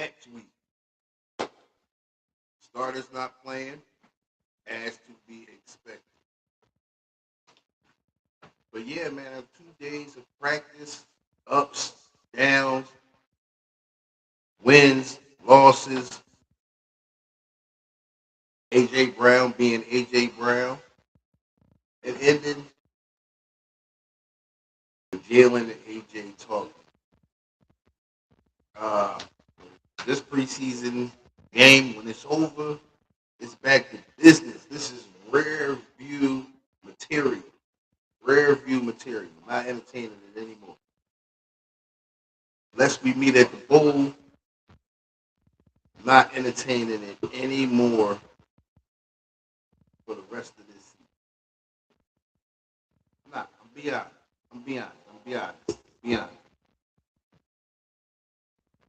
next week. Starters not playing, as to be expected. But yeah, man, 2 days of practice, ups, downs, wins, losses. AJ Brown being AJ Brown, and ending with Jalen and AJ talking. Uh, this preseason game, when it's over, it's back to business. This is rare view material. Rare view material. Not entertaining it anymore. Unless we meet at the bowl, not entertaining it anymore for the rest of this season. Nah, I'm be honest. Be honest.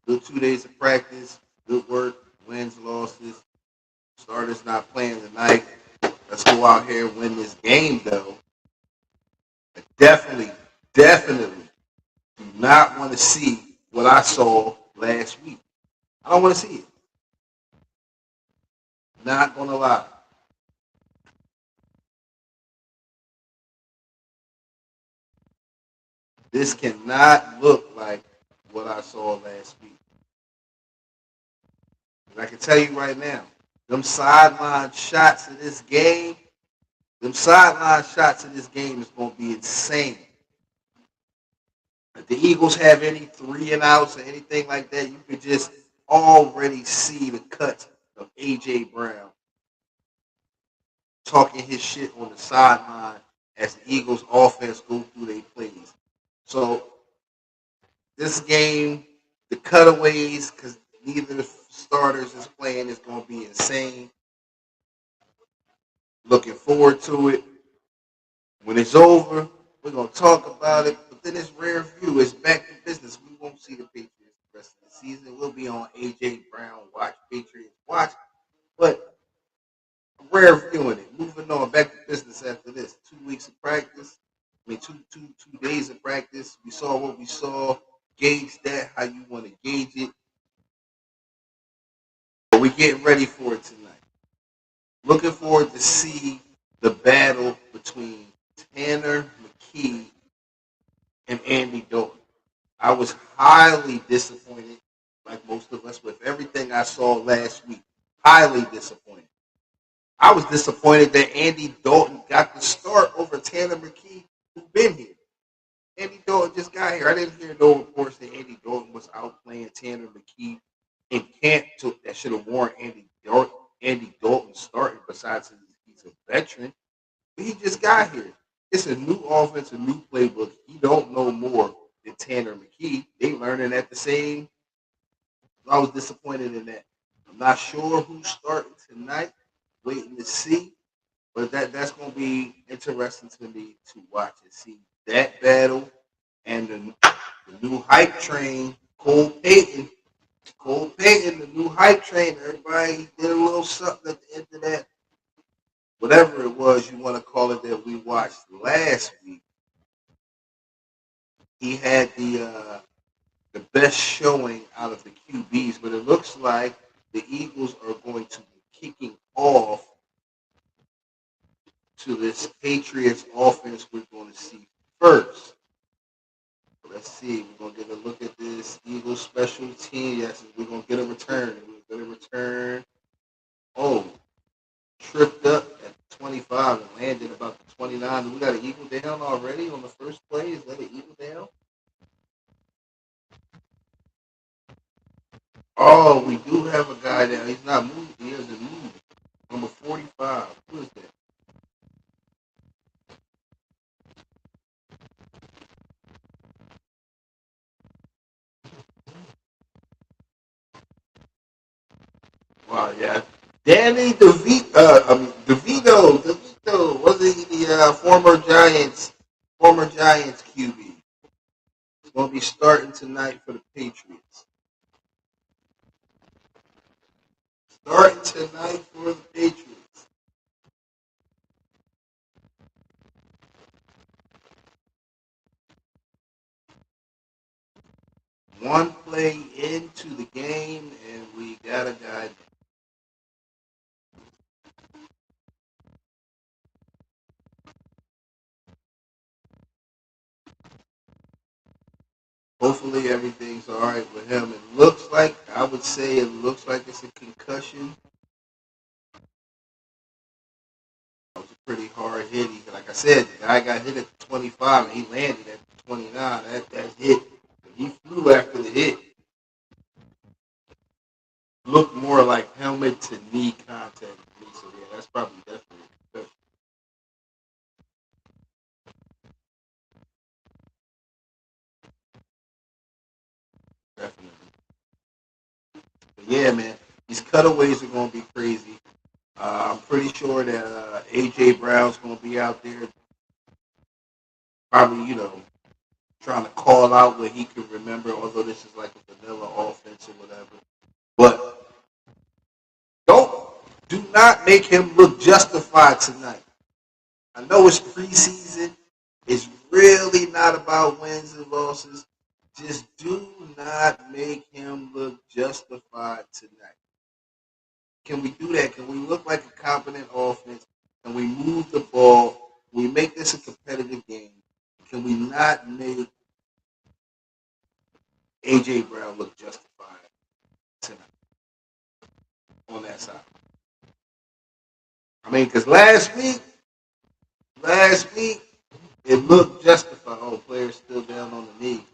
Good 2 days of practice, good work, wins, losses. Starters not playing tonight. Let's go out here and win this game, though. I definitely do not want to see what I saw last week. I don't want to see it. Not gonna lie. This cannot look like what I saw last week. And I can tell you right now, them sideline shots in this game, is going to be insane. If the Eagles have any three and outs or anything like that, you could just already see the cut of AJ Brown talking his shit on the sideline as the Eagles offense go through their plays. So this game, the cutaways, because neither the starters is playing, is going to be insane. Looking forward to it. When it's over, we're going to talk about it. But then it's rare view. It's back to business. We won't see the Patriots the rest of the season. We'll be on A.J. Brown Watch, Patriots Watch. But rare viewing it. Moving on, back to business after this. 2 weeks of practice. I mean, two days of practice. We saw what we saw. Gauge that how you want to gauge it. But we're getting ready for it tonight. Looking forward to see the battle between Tanner McKee and Andy Dalton. I was highly disappointed, like most of us, with everything I saw last week. Highly disappointed. I was disappointed that Andy Dalton got the start over Tanner McKee, who's been here. Andy Dalton just got here. I didn't hear no reports that Andy Dalton was outplaying Tanner McKee in camp that should have warned Andy Dalton starting. Besides, he's a veteran. But he just got here. It's a new offense, a new playbook. He don't know more than Tanner McKee. They learning at the same. I was disappointed in that. I'm not sure who's starting tonight. Waiting to see. But that's going to be interesting to me to watch and see that battle and the new hype train, Cole Payton. Cole Payton, the new hype train. Everybody did a little something at the end of that. Whatever it was you want to call it that we watched last week. He had the best showing out of the QBs, but it looks like the Eagles are going to be kicking off to this Patriots offense we're going to see first. Let's see. We're going to get a look at this Eagles special team. Yes, we're going to get a return. We're going to return. Oh, tripped up at 25 and landed about the 29. We got an Eagle down already on the first play. Is that an Eagle down? Oh, we do have a guy down. He's not moving. He hasn't moved. Number 45. Who is that? Wow, yeah. Danny DeVito, wasn't he the former Giants QB? He's going to be starting tonight for the Patriots. Starting tonight for the Patriots. one play into the game, and we got a guy. Hopefully everything's all right with him. It looks like, I would say it looks like it's a concussion. It was a pretty hard hit. Like I said, the guy got hit at 25 and he landed at 29. That hit, he flew after the hit. Looked more like helmet to knee contact to me. So yeah, that's probably definitely a concussion. Definitely. But yeah, man, these cutaways are going to be crazy. I'm pretty sure that AJ Brown's going to be out there, probably, trying to call out what he can remember, although this is like a vanilla offense or whatever. But don't do not make him look justified tonight. I know it's preseason. It's really not about wins and losses. Just do not make him look justified tonight. Can we do that? Can we look like a competent offense? Can we move the ball? Can we make this a competitive game? Can we not make AJ Brown look justified tonight on that side? I mean, because last week, it looked justified. Oh, players still down on the knee.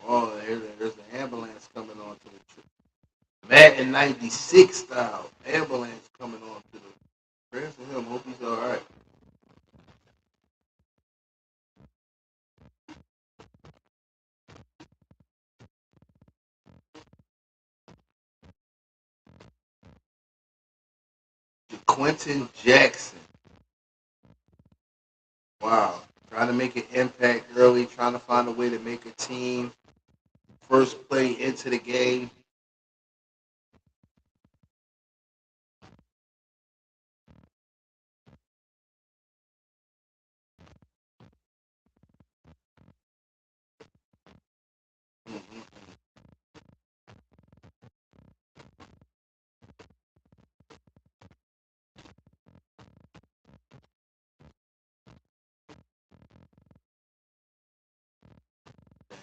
Oh, there's an ambulance coming on to the trip. Madden 96 style ambulance coming on to the. Prayers for him. Hope he's all right. Quentin Jackson. Wow. Trying to make an impact early, trying to find a way to make a team. First play into the game. Mm-hmm.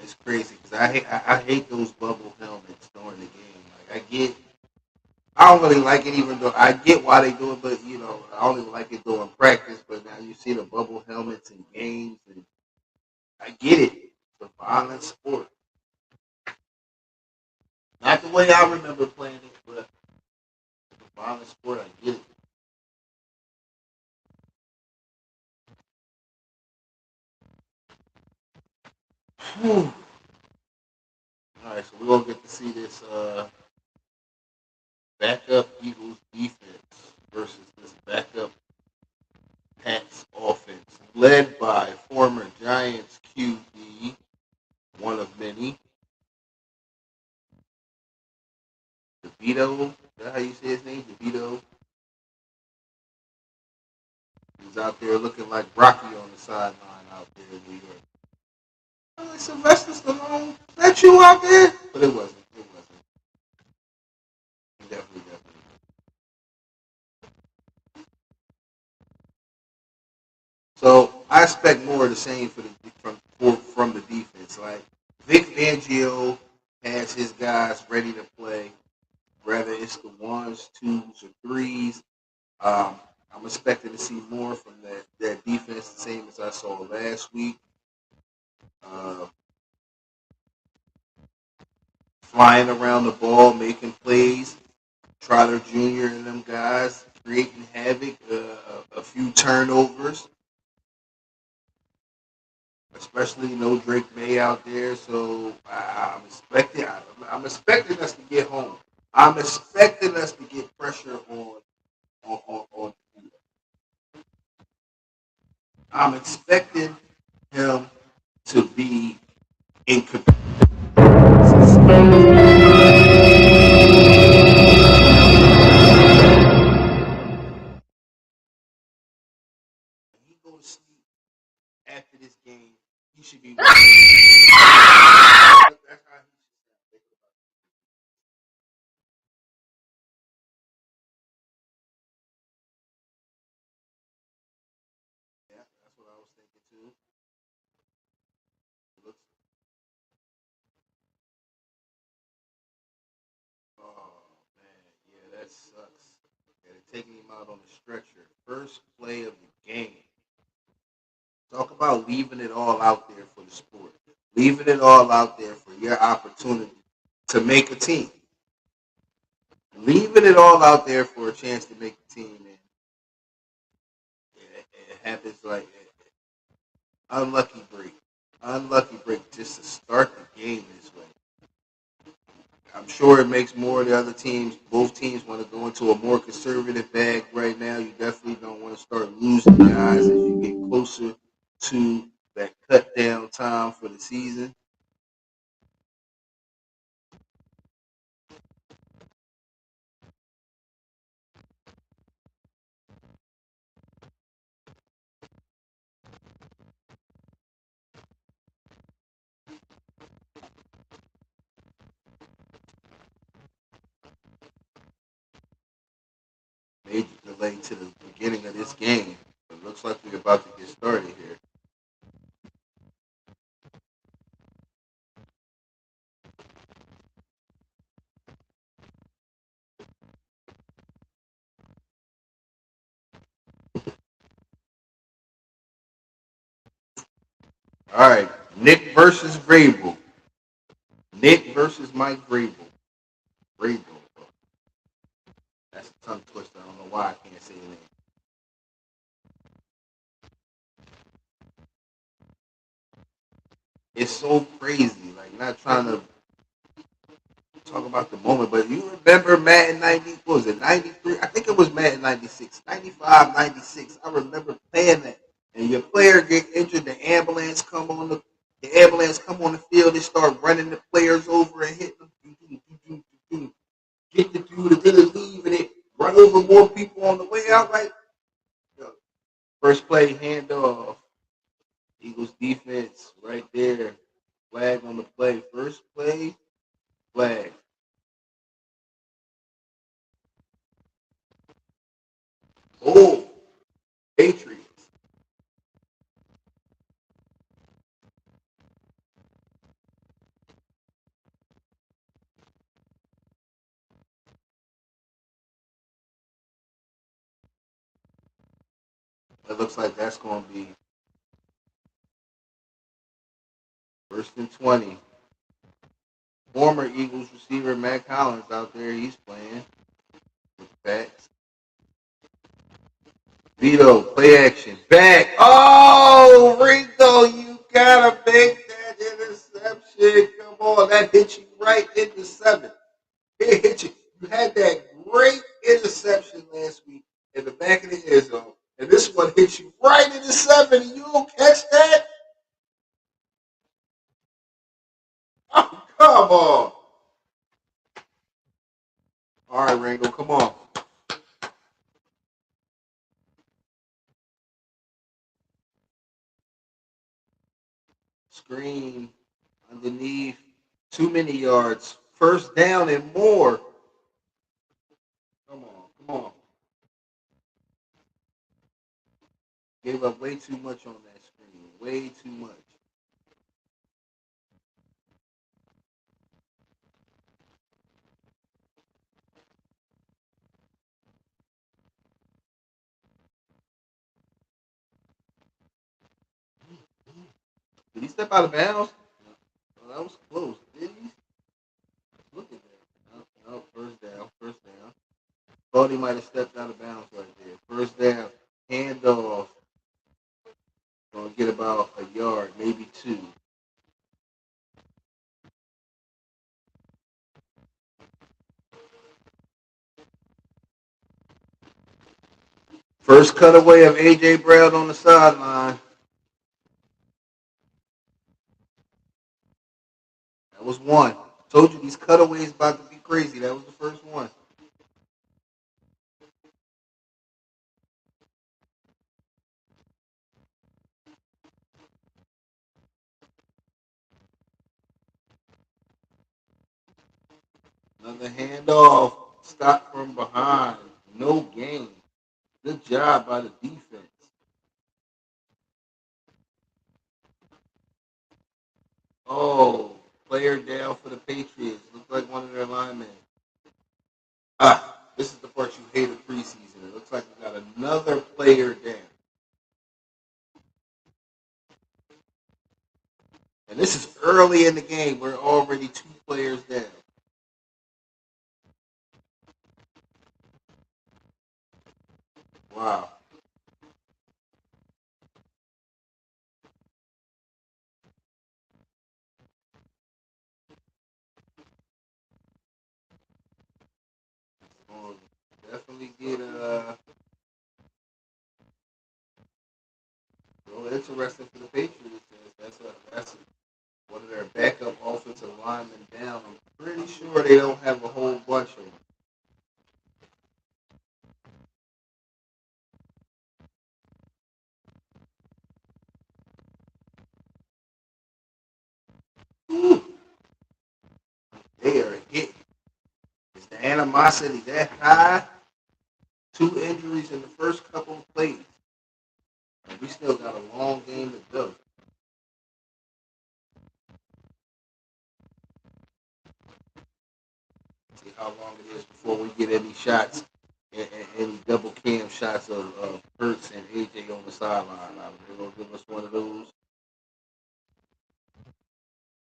It's crazy because I hate those bubble helmets during the game. Like I don't really like it, even though I get why they do it, but I don't even like it during practice. But now you see the bubble helmets in games, and I get it. It's a violent sport, not the way I remember playing it, but it's a violent sport. I get it. Whew. All right, so we're gonna get to see this backup Eagles defense versus this backup Pats offense, led by former Giants QB, one of many, DeVito. Is that how you say his name? DeVito. He's out there looking like Rocky on the sideline out there in New York. I'm like, Sylvester Stallone, is that you out there? But it wasn't. It wasn't. Definitely, definitely. So I expect more of the same from the defense. Like Vic Fangio has his guys ready to play, whether it's the ones, twos, or threes. Um, I'm expecting to see more from that defense, the same as I saw last week. Uh, Flying around the ball, making plays. Trotter Jr. and them guys creating havoc, a few turnovers, especially no Drake May out there. So I'm expecting us to get home. I'm expecting us to get pressure on. I'm expecting him to be in after this game, he should be. That's how he should sound. Yeah, that's what I was thinking too. Looks, oh man, yeah, that sucks. Yeah, they're taking him out on the stretcher. First play of the game. Talk about leaving it all out there for the sport. Leaving it all out there for your opportunity to make a team. Leaving it all out there for a chance to make a team, and it happens like unlucky break. Unlucky break just to start the game this way. I'm sure it makes more of the other teams. Both teams want to go into a more conservative bag right now. You definitely don't want to start losing guys as you get closer to that cut down time for the season. Major delay to the beginning of this game. It looks like we're about to get started here. All right, Nick versus Vrabel. Nick versus Mike Vrabel. Vrabel. That's a tongue twister. I don't know why I can't say the name. It's so crazy. Like not trying to talk about the moment, but you remember Madden 90, what was it, 93? I think it was Madden 96, 95, 96. I remember playing that. And your player get injured, the ambulance come on the field, they start running the players over and hitting them. Get the dude to really leave and it run over more people on the way out. Like first play handoff, Eagles defense right there. Flag on the play. First play, flag. Oh, Patriots. It looks like that's going to be first and 20. Former Eagles receiver Matt Collins out there. He's playing with the backs. Vito, play action. Back. Oh, Ringo, you got to make that interception. Come on. That hit you right in the seven. It hit you. You had that great interception last week in the back of the end zone. And this one hit you right in the seven, and you don't catch that? Oh, come on. All right, Ringo, come on. Screen underneath. Too many yards. First down and more. Come on, come on. Gave up way too much on that screen. Way too much. Did he step out of bounds? No, that was close. Did he? Look at that. No, no, first down. First down. Thought he might have stepped out of bounds right there. First down. Handoff. Gonna get about a yard, maybe two. First cutaway of AJ Brown on the sideline. That was one. Told you these cutaways about to be crazy. That was the first one. Another handoff. Stop from behind. No gain. Good job by the defense. Oh, player down for the Patriots. Looks like one of their linemen. This is the part you hated preseason. It looks like we got another player down. And this is early in the game. We're already two players down. Wow. Um, definitely get interesting for the Patriots. That's one of their backup offensive linemen down. I'm pretty sure they don't have a whole bunch of them. Whew, they are hit. Is the animosity that high? Two injuries in the first couple of plays. And we still got a long game to go. See how long it is before we get any shots, any double cam shots of Hurts and AJ on the sideline. They're gonna give us one of those.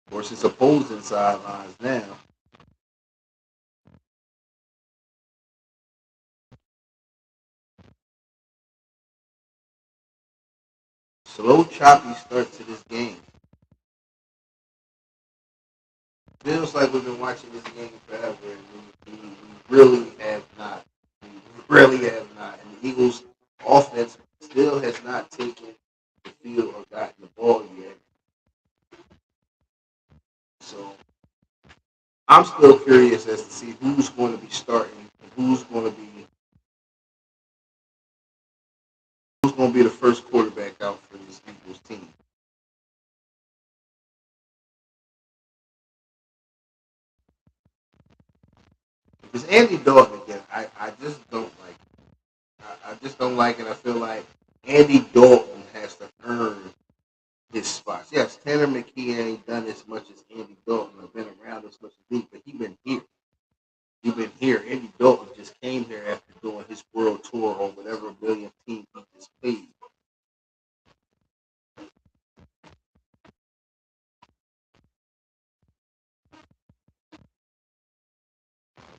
Of course, it's opposing sidelines now. Slow, choppy start to this game. Feels like we've been watching this game forever, and we really have not. We really have not. And the Eagles' offense still has not taken the field or gotten the ball yet. So I'm still curious as to see who's going to be starting and who's going to be the first quarterback out for this Eagles team. If it's Andy Dalton again, I just don't like it. I just don't like it. I feel like Andy Dalton has to earn his spots. Yes, Tanner McKee ain't done as much as Andy Dalton or been around as much as me, but he been here. He been here. Andy Dalton just came here after doing his world tour on whatever million team he just played.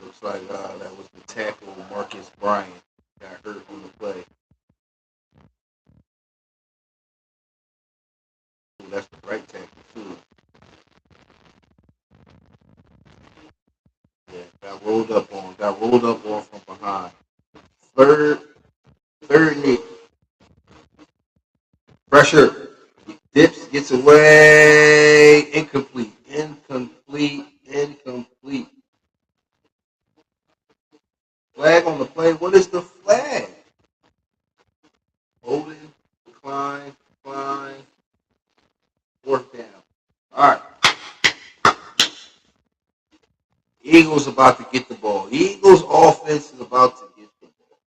Looks like that was the tackle Marcus Bryant got hurt on the play. Ooh, that's the right tackle too. Yeah, got rolled up on from behind. Third, third knee. Pressure. He dips, gets away. Incomplete. Incomplete. Incomplete. Flag on the play. What is the flag? Holding, decline, decline, fourth down. All right. Eagles about to get the ball. Eagles offense is about to get the ball.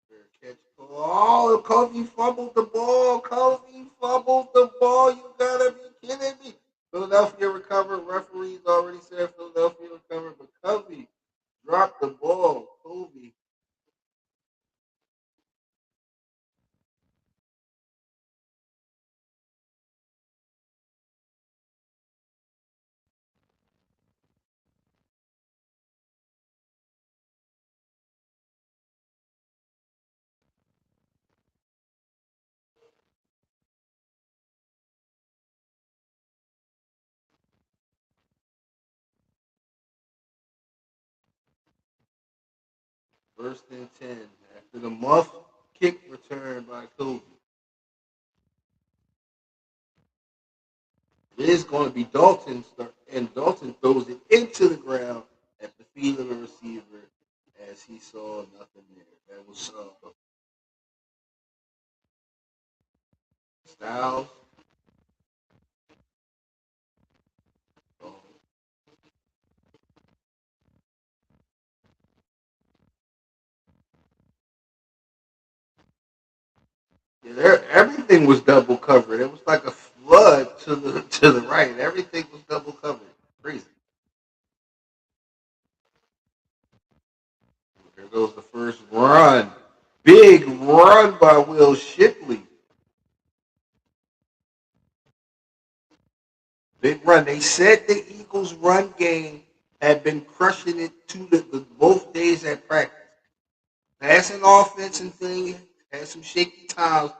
Fair catch. Oh, Kobe fumbled the ball. Kobe fumbled the ball. You gotta be kidding me. Philadelphia recovered. Referees already said Philadelphia recovered, but Kobe dropped the ball. Kobe. First and 10. After the muff. kick return by Kobe. It's going to be Dalton, and Dalton throws it into the ground at the feet of the receiver as he saw nothing there. That was Styles. Um, yeah, everything was double covered. It was like a flood to the right. Everything was double covered. Crazy. There goes the first run. Big run by Will Shipley. Big run. They said the Eagles' run game had been crushing it to the both days at practice. Passing offense and things had some shaky times,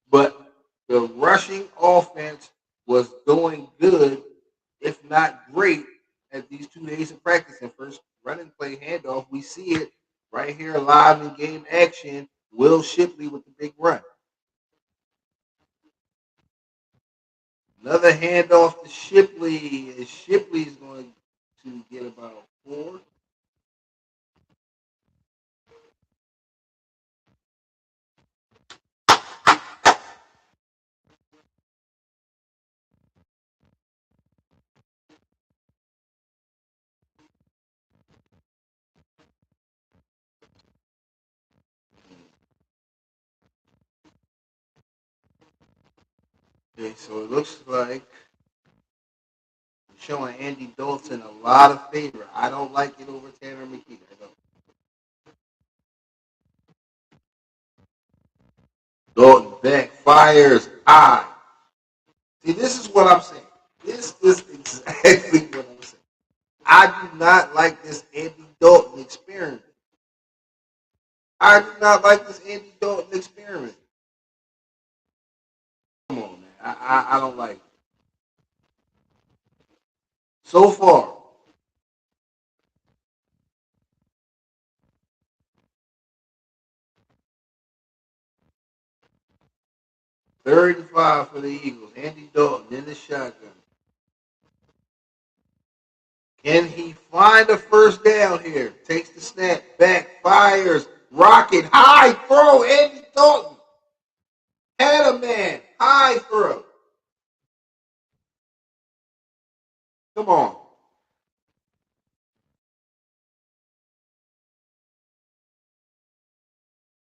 but the rushing offense was doing good, if not great, at these 2 days of practice. And first running play handoff, we see it right here live in game action. Will Shipley with the big run. Another handoff to Shipley, and Shipley's going to get about 4. Okay, so it looks like I'm showing Andy Dalton a lot of favor. I don't like it over Tanner McKee. I don't. Dalton backfires high. See, this is what I'm saying. This is exactly what I'm saying. I do not like this Andy Dalton experiment. I do not like this Andy Dalton experiment. Come on, man. I don't like it. So far, 35 for the Eagles. Andy Dalton in the shotgun. Can he find a first down here? Takes the snap, back, fires, rocket, high throw. Andy Dalton had a man, high throw. Come on.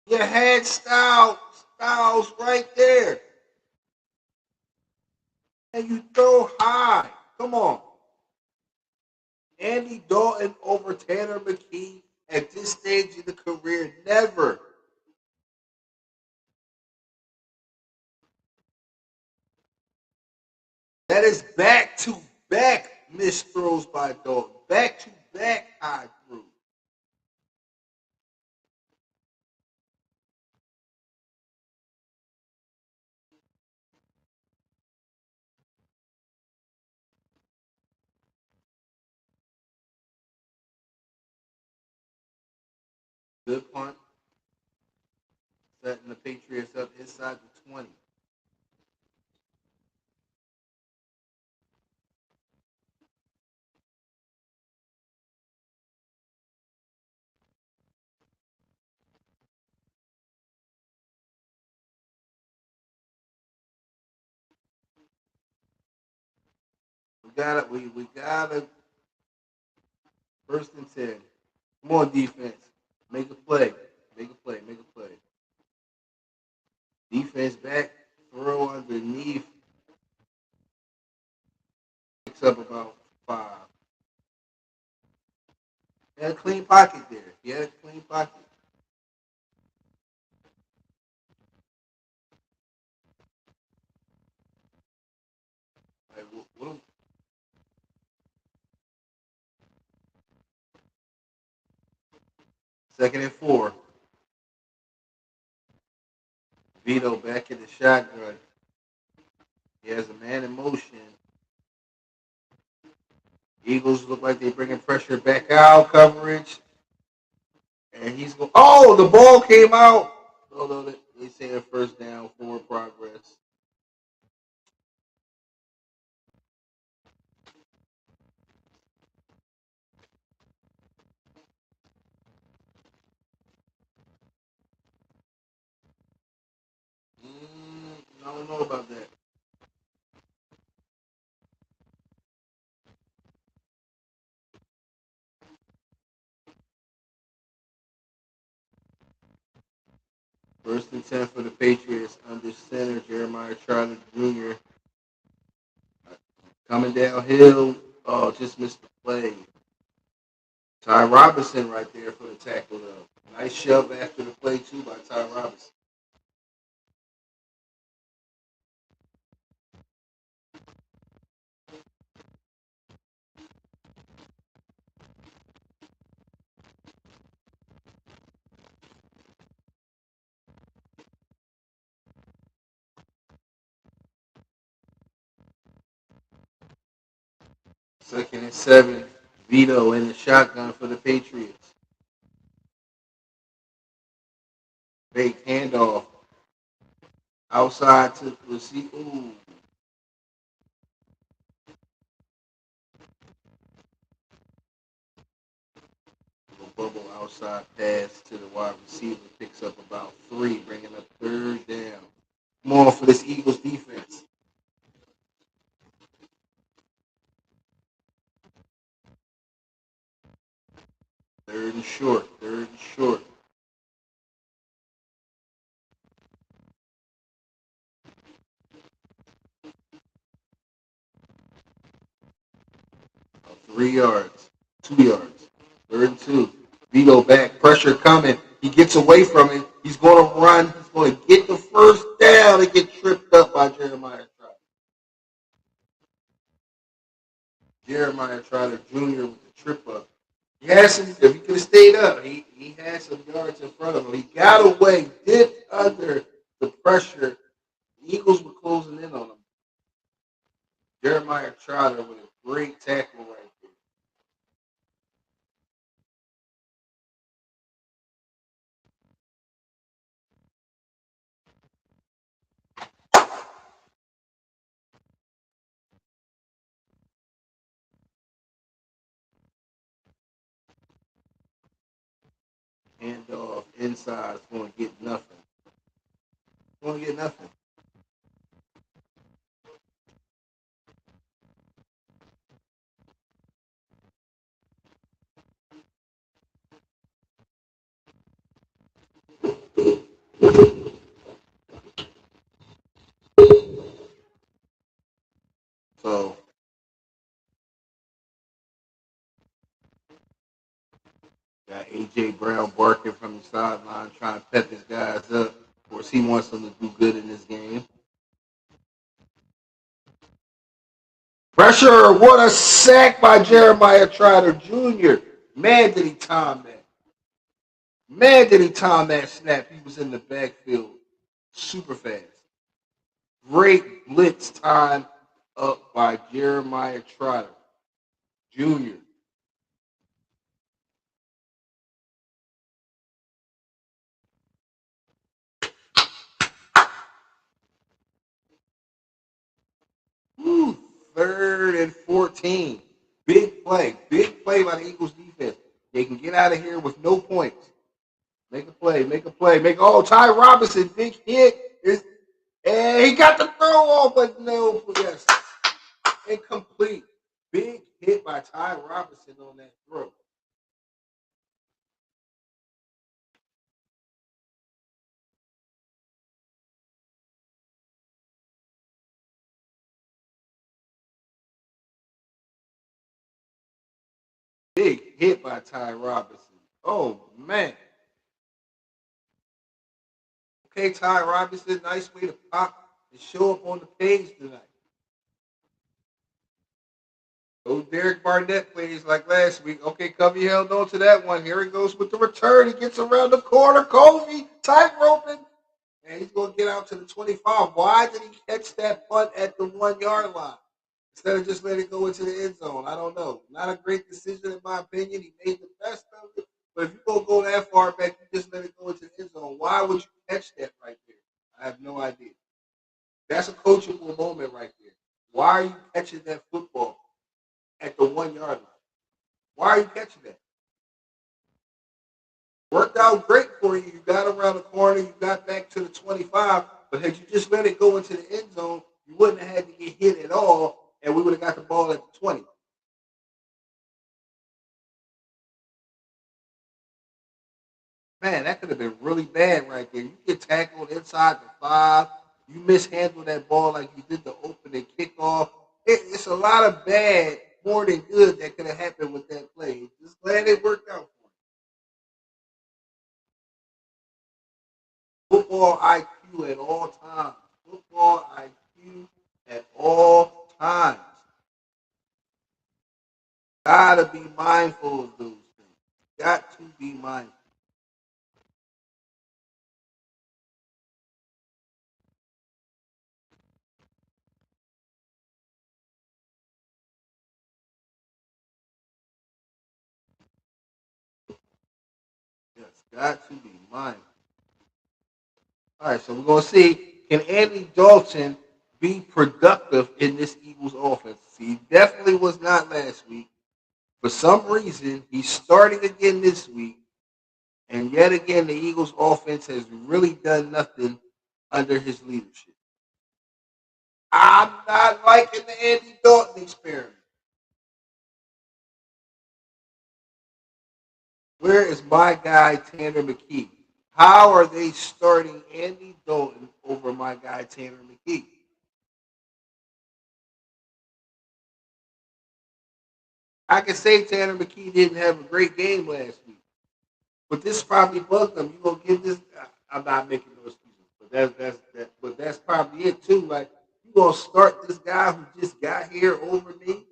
You had Styles right there. And you throw high. Come on. Andy Dalton over Tanner McKee at this stage of the career, never. That is back to back missed throws by Dalton. Back to back high throws. Good punt. Setting the Patriots up inside the 20. We got it. First and 10. Come on, defense. Make a play. Make a play. Make a play. Defense back. Throw underneath. Picks up about 5. He had a clean pocket there. He had a clean pocket. Like, second and 4. Vito back in the shotgun. He has a man in motion. Eagles look like they're bringing pressure back out. Coverage. And he's going. Oh, the ball came out. Although they say a first down, forward progress. I don't know about that. First and 10 for the Patriots under center Jeremiah Trotter Jr. Coming downhill. Oh, just missed the play. Ty Robinson right there for the tackle though. Nice shove after the play too by Ty Robinson. Second and 7. Vito in the shotgun for the Patriots. Fake handoff. Outside to the receiver. Ooh. Bubble outside pass to the wide receiver. Picks up about 3, bringing up third down. Come on for this Eagles defense. Third and short. Third and short. About 3 yards. 2 yards. Third and 2. Vito back. Pressure coming. He gets away from it. He's going to run. He's going to get the first down and get tripped up by Jeremiah Trotter. Jeremiah Trotter Jr. with the trip up. He had some, if he could have stayed up, he had some yards in front of him. He got away, dipped under the pressure. The Eagles were closing in on him. Jeremiah Trotter with a great tackle right there. Handoff inside is going to get nothing. Going to get nothing. So got A.J. Brown barking from the sideline, trying to pep his guys up. Of course, he wants them to do good in this game. Pressure! What a sack by Jeremiah Trotter Jr. Man, did he time that. Man, did he time that snap. He was in the backfield super fast. Great blitz time up by Jeremiah Trotter Jr. Woo, third and 14. Big play. Big play by the Eagles defense. They can get out of here with no points. Make a play. Make a play. Ty Robinson, big hit. And he got the throw off, but no, yes. Incomplete. Big hit by Ty Robinson on that throw. Big hit by Ty Robinson. Oh, man. Okay, Ty Robinson, nice way to pop and show up on the page tonight. Oh, Derek Barnett plays like last week. Okay, Covey held on to that one. Here he goes with the return. He gets around the corner. Covey, tight roping. And he's going to get out to the 25. Why did he catch that punt at the 1 yard line instead of just letting it go into the end zone? I don't know. Not a great decision, in my opinion. He made the best of it. But if you're going to go that far back, you just let it go into the end zone. Why would you catch catching that football at the 1 yard line? Why are you catching that? Worked out great for you. You got around the corner, you got back to the 25, but had you just let it go into the end zone, you wouldn't have had to get hit at all, and we would have got the ball at the 20. Man, that could have been really bad right there. You get tackled inside the 5. You mishandle that ball like you did the opening kickoff. It's a lot of bad, more than good, that could have happened with that play. Just glad it worked out for you. Football IQ at all times. Football IQ at all times. Gotta be mindful of those things. Got to be mindful. Yes, got to be mindful. All right, so we're gonna see, can Andy Dalton be productive in this Eagles offense? He definitely was not last week. For some reason, he's starting again this week, and yet again, the Eagles offense has really done nothing under his leadership. I'm not liking the Andy Dalton experiment. Where is my guy Tanner McKee? How are they starting Andy Dalton over my guy Tanner McKee? I can say Tanner McKee didn't have a great game last week, but this probably bugged him. You gonna give this? I'm not making no excuses, but But that's probably it too. Like, you gonna start this guy who just got here over me,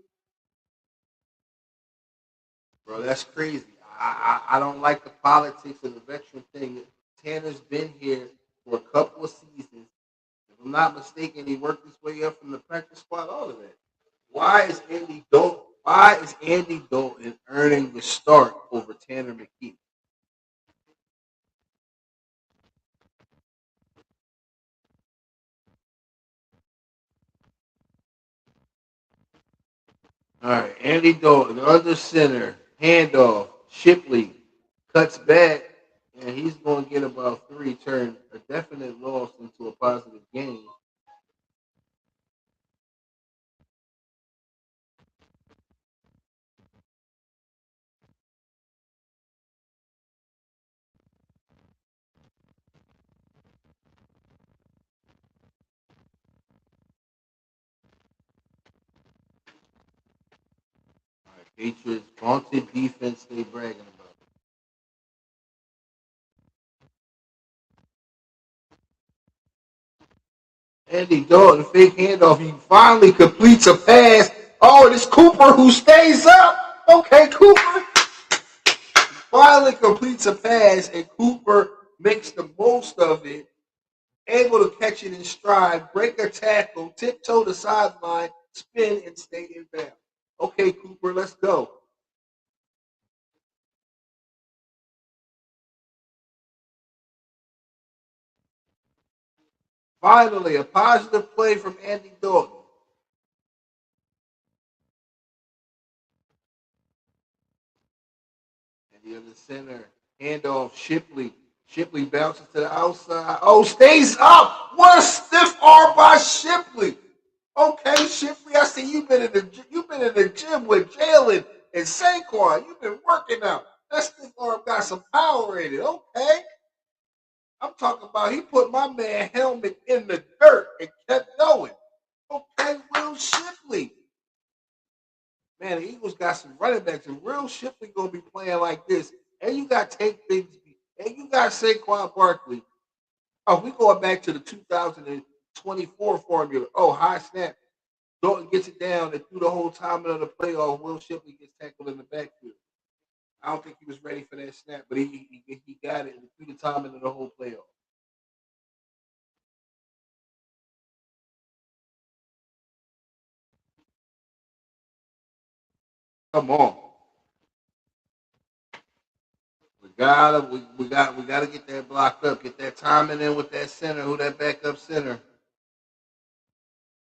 bro? That's crazy. I don't like the politics and the veteran thing. Tanner's been here for a couple of seasons. If I'm not mistaken, he worked his way up from the practice squad. All of that. Why is Andy Dalton? Why is Andy Dalton earning the start over Tanner McKee? All right, Andy Dalton, under center, handoff, Shipley cuts back, and he's going to get about 3, turn a definite loss into a positive gain. All right, Patriots vaunted defense they bragging about. Andy Dalton, fake handoff, he finally completes a pass. Oh, it's Cooper who stays up. Okay, Cooper finally completes a pass, and Cooper makes the most of it, able to catch it in stride, break a tackle, tiptoe the sideline, spin, and stay in bounds. Okay, Cooper, let's go. Finally, a positive play from Andy Dalton. And the other center, handoff, Shipley. Shipley bounces to the outside. Oh, stays up. What a stiff arm by Shipley. Okay, Shipley, I see you've been in the gym with Jalen and Saquon. You've been working out. That stiff arm got some power in it. Okay. I'm talking about he put my man helmet in the dirt and kept going. Okay, Will Shipley. Man, the Eagles got some running backs, and Will Shipley gonna be playing like this. And you got Tate Bigsby, and you got Saquon Barkley. Oh, we going back to the 2024 formula. Oh, high snap. Dalton gets it down, and through the whole time of the playoff, Will Shipley gets tackled in the backfield. I don't think he was ready for that snap, but he got it through the time of the whole playoff. Come on. We gotta get that blocked up, get that timing in with that center, who that backup center.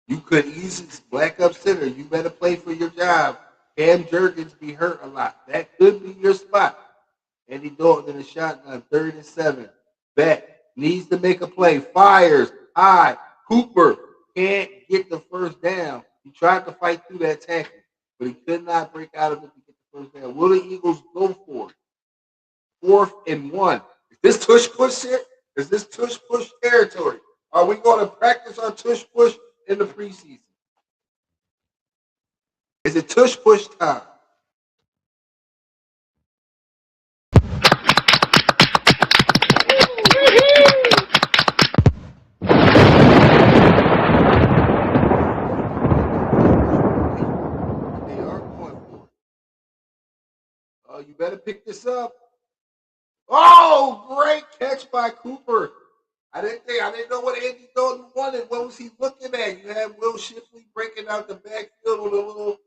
You could easily black up center. You better play for your job. Cam Jurgens be hurt a lot. That could be your spot. Andy Dalton in a shotgun, 3rd and 7. Back needs to make a play. Fires high. Cooper can't get the first down. He tried to fight through that tackle, but he could not break out of it to get the first down. Will the Eagles go for it? 4th and 1. Is this tush push here? Is this tush push territory? Are we going to practice our tush push in the preseason? Is it tush push time? They are going for it. Oh, you better pick this up. Oh, great catch by Cooper. I didn't know what Andy Dalton wanted. What was he looking at? You had Will Shipley breaking out the backfield with a little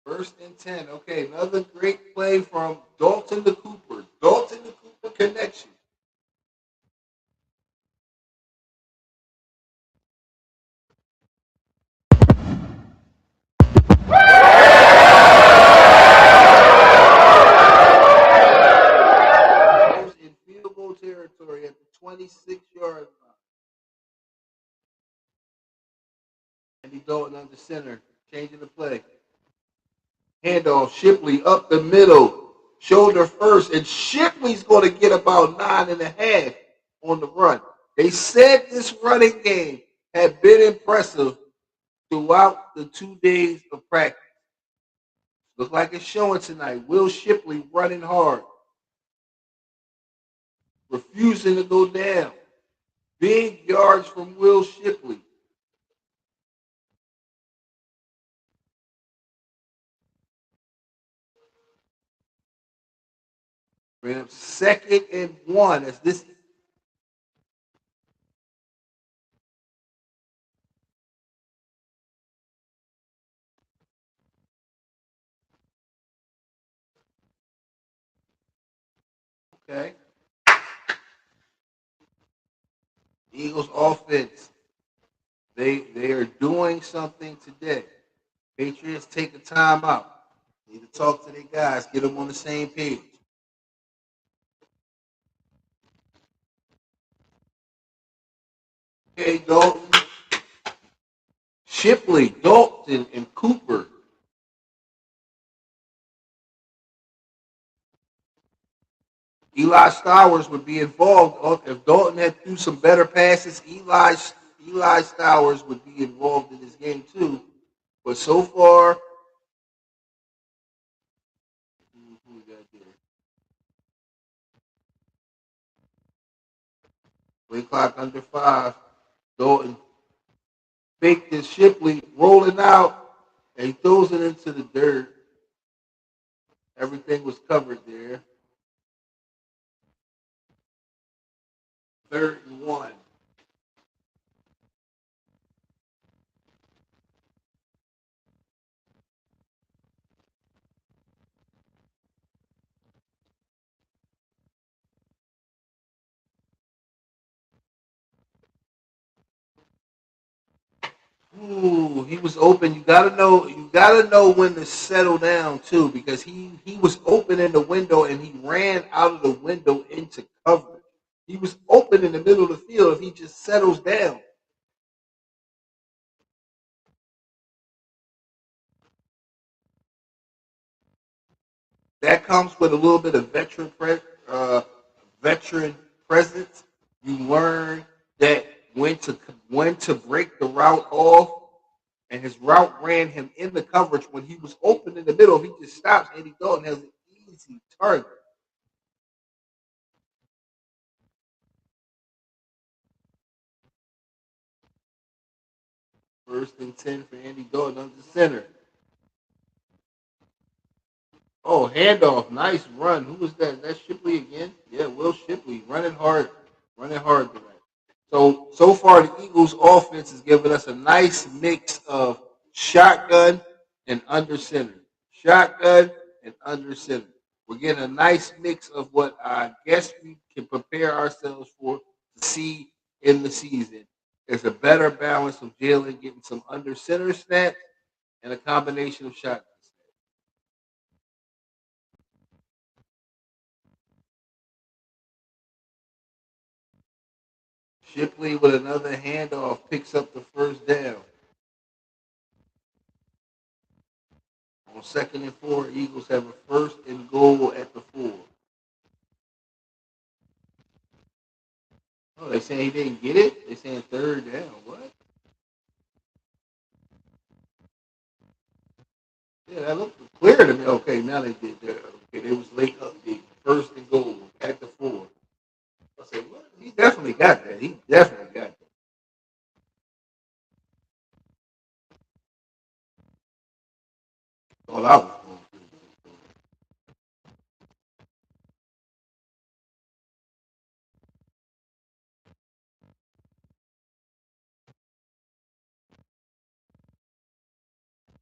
1st and 10. Okay, another great play from Dalton to Cooper. Dalton to Cooper connection. In field goal territory at the 26-yard line. Andy Dalton under center, changing the play. Handoff, Shipley up the middle, shoulder first, and Shipley's going to get about 9.5 on the run. They said this running game had been impressive throughout the 2 days of practice. Looks like it's showing tonight. Will Shipley running hard, refusing to go down. Big yards from Will Shipley. Bring up 2nd and 1 as this. Okay. Eagles offense. They are doing something today. Patriots take a timeout. Need to talk to their guys, get them on the same page. Okay, Dalton, Shipley, Dalton, and Cooper. Eli Stowers would be involved if Dalton had threw some better passes. Eli Stowers would be involved in this game too. But so far, who we got there? Play clock under 5. Dalton faked his Shipley rolling out, and he throws it into the dirt. Everything was covered there. 3rd and 1. Ooh, he was open. You gotta know when to settle down too, because he was open in the window and he ran out of the window into coverage. He was open in the middle of the field if he just settles down. That comes with a little bit of veteran presence. You learn that when to break the route off, and his route ran him in the coverage when he was open in the middle. If he just stops, Andy Dalton has an easy target. 1st and 10 for Andy Dalton under center. Oh, handoff, nice run. Who was that? Is that Shipley again? Yeah, Will Shipley running hard tonight. So far the Eagles offense is giving us a nice mix of shotgun and under center. Shotgun and under center. We're getting a nice mix of what I guess we can prepare ourselves for to see in the season. There's a better balance of Jalen getting some under center snaps and a combination of shotgun snaps. Shipley with another handoff picks up the first down. On 2nd and 4, Eagles have a first and goal at the 4. Oh, they saying he didn't get it? They saying third down. What? Yeah, that looked clear to me. Okay, now they did that. Okay, they was late update. First and goal at the 4. I said, what? He definitely got that. He definitely got that. All I was going through.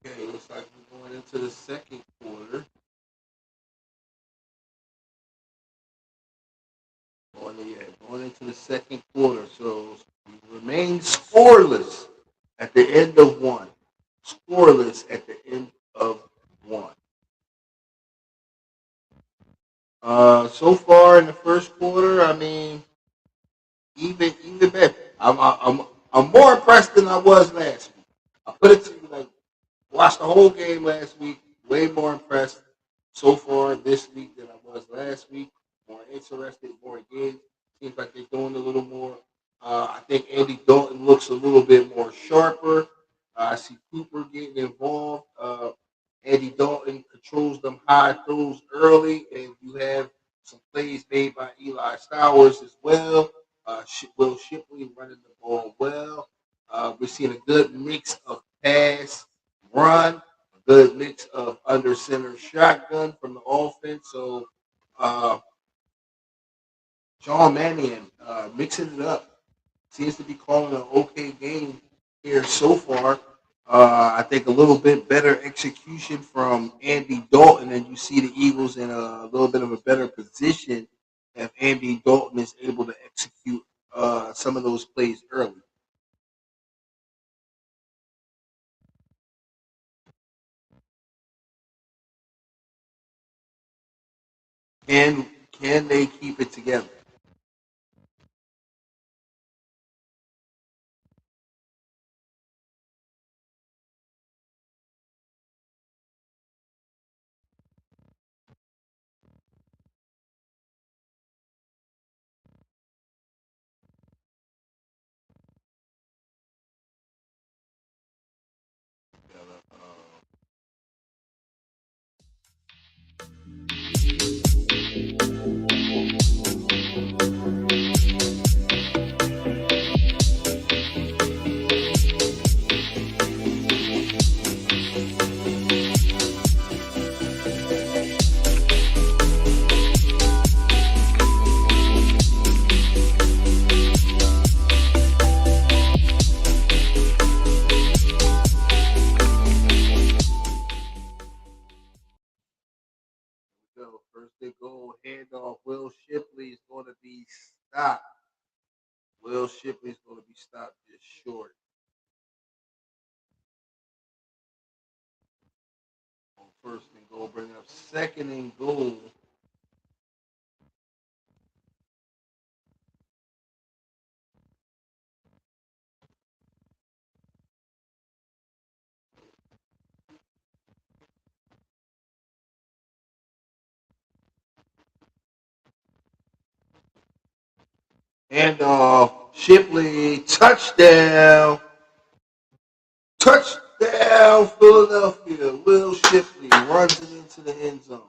Okay, looks like we're going into the second quarter. Going into the second quarter. So we remain scoreless at the end of one. Scoreless at the end of one. So far in the first quarter, I mean, even better. I'm more impressed than I was last week. I put it to you like watched the whole game last week. Way more impressed so far this week than I was last week. More interested, more engaged. Seems like they're doing a little more. I think Andy Dalton looks a little bit more sharper. I see Cooper getting involved. Andy Dalton controls them high throws early, and you have some plays made by Eli Stowers as well. Will Shipley running the ball well. We're seeing a good mix of pass, run, a good mix of under center shotgun from the offense. So John Mannion mixing it up. Seems to be calling an okay game here so far. I think a little bit better execution from Andy Dalton, and you see the Eagles in a little bit of a better position if Andy Dalton is able to execute some of those plays early. Can they keep it together? So first they go handoff. Will Shipley is going to be stopped. Will Shipley is going to be stopped just short. On first and goal, bring up second and goal. Handoff. Shipley, touchdown. Touchdown, Philadelphia. Will Shipley runs it into the end zone.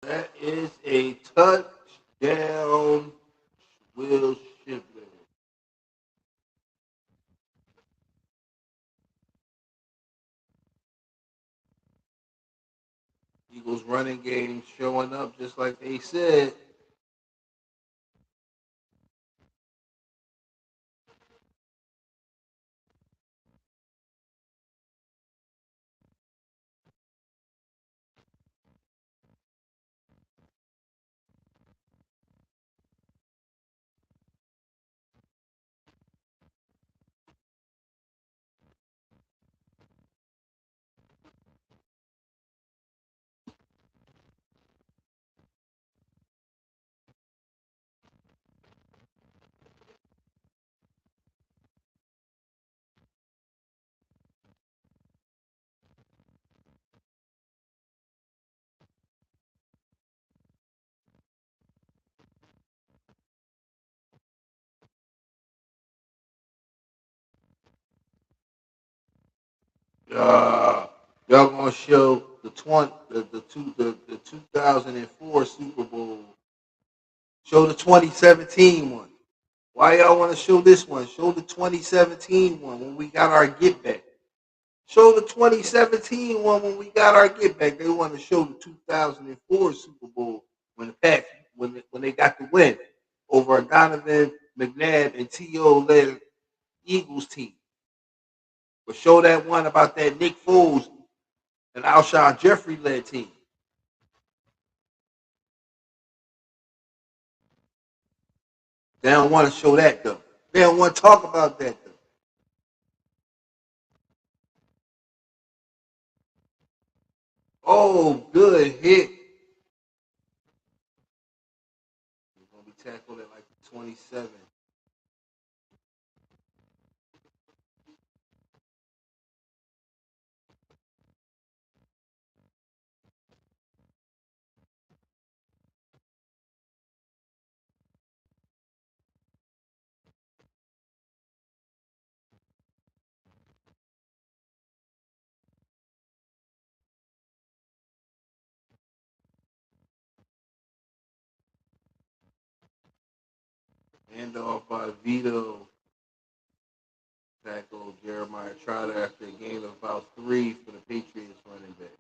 That is a touchdown, Will Shipley. Eagles running game showing up just like they said. Uh, y'all gonna show the 2004 Super Bowl. Show the 2017 one. Why y'all want to show this one? Show the 2017 one when we got our get back. Show the 2017 one when we got our get back. They want to show the 2004 Super Bowl when the Pats when they got the win over a Donovan McNabb and T.O. led Eagles team. But show that one about that Nick Foles and Alshon Jeffrey led team. They don't want to show that though. They don't want to talk about that though. Oh, good hit. He's gonna be tackled at like 27. Hand off by Vito. Tackle Jeremiah Trotter after a gain of about 3 for the Patriots running back.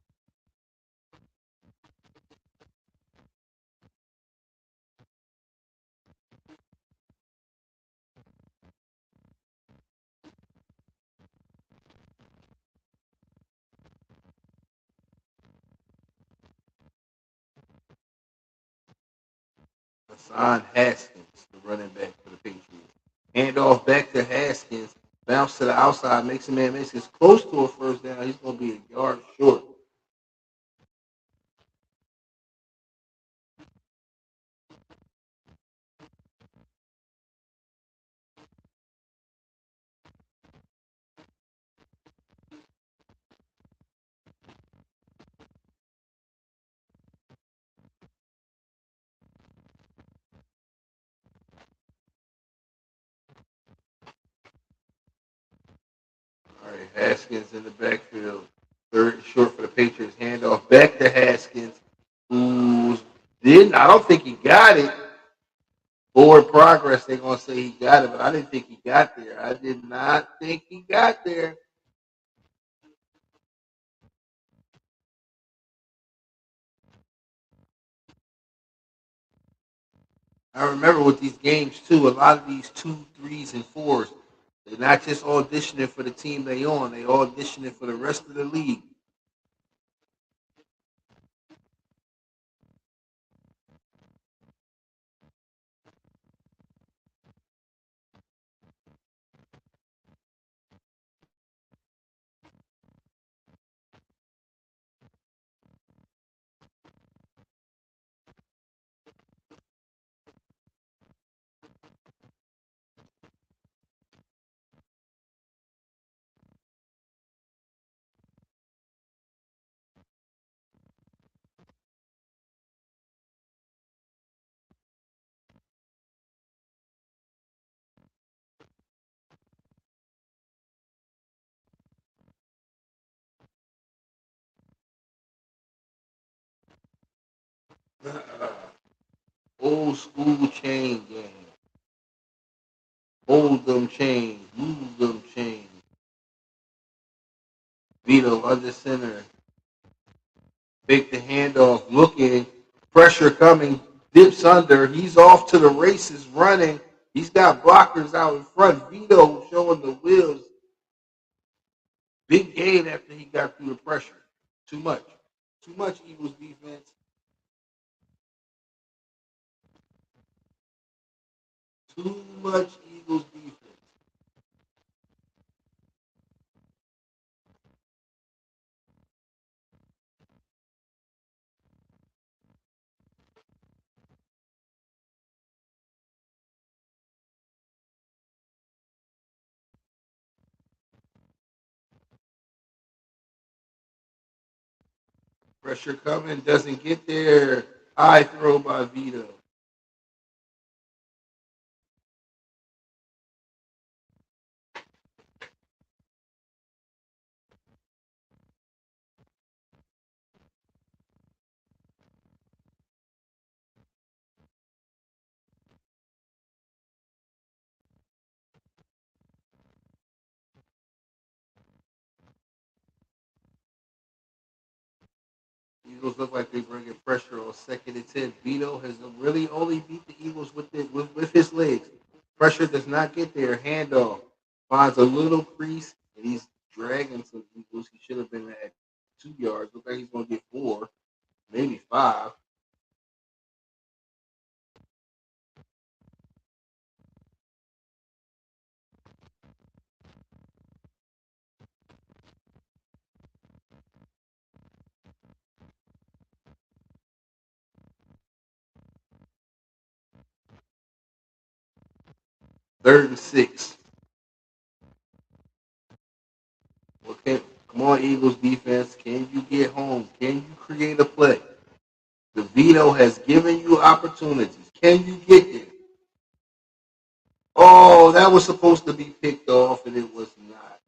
Hassan Haskins, the running back for the Patriots. Hand off back to Haskins. Bounce to the outside. Makes a man makes it close to a first down. He's going to be a yard short. All right, Haskins in the backfield. Third and short for the Patriots. Hand off back to Haskins, who didn't. I don't think he got it. Forward progress, they're going to say he got it, but I didn't think he got there. I did not think he got there. I remember with these games too, a lot of these 2, 3s, and 4s, they're not just auditioning for the team they on, they auditioning for the rest of the league. Old school chain game. Hold them chains, move them chains. Vito under center. Make the handoff, looking, pressure coming, dips under. He's off to the races, running. He's got blockers out in front. Vito showing the wheels. Big gain after he got through the pressure. Too much. Too much Eagles defense. Too much Eagles defense. Pressure coming, doesn't get there. High throw by Vito. Eagles look like they're bringing pressure on 2nd and 10. Vito has really only beat the Eagles with his legs. Pressure does not get there. Handoff finds a little crease, and he's dragging some Eagles. He should have been at 2 yards. Look like he's going to get 4, maybe 5. 3rd and 6. Okay, come on, Eagles defense. Can you get home? Can you create a play? The veto has given you opportunities. Can you get there? Oh, that was supposed to be picked off, and it was not.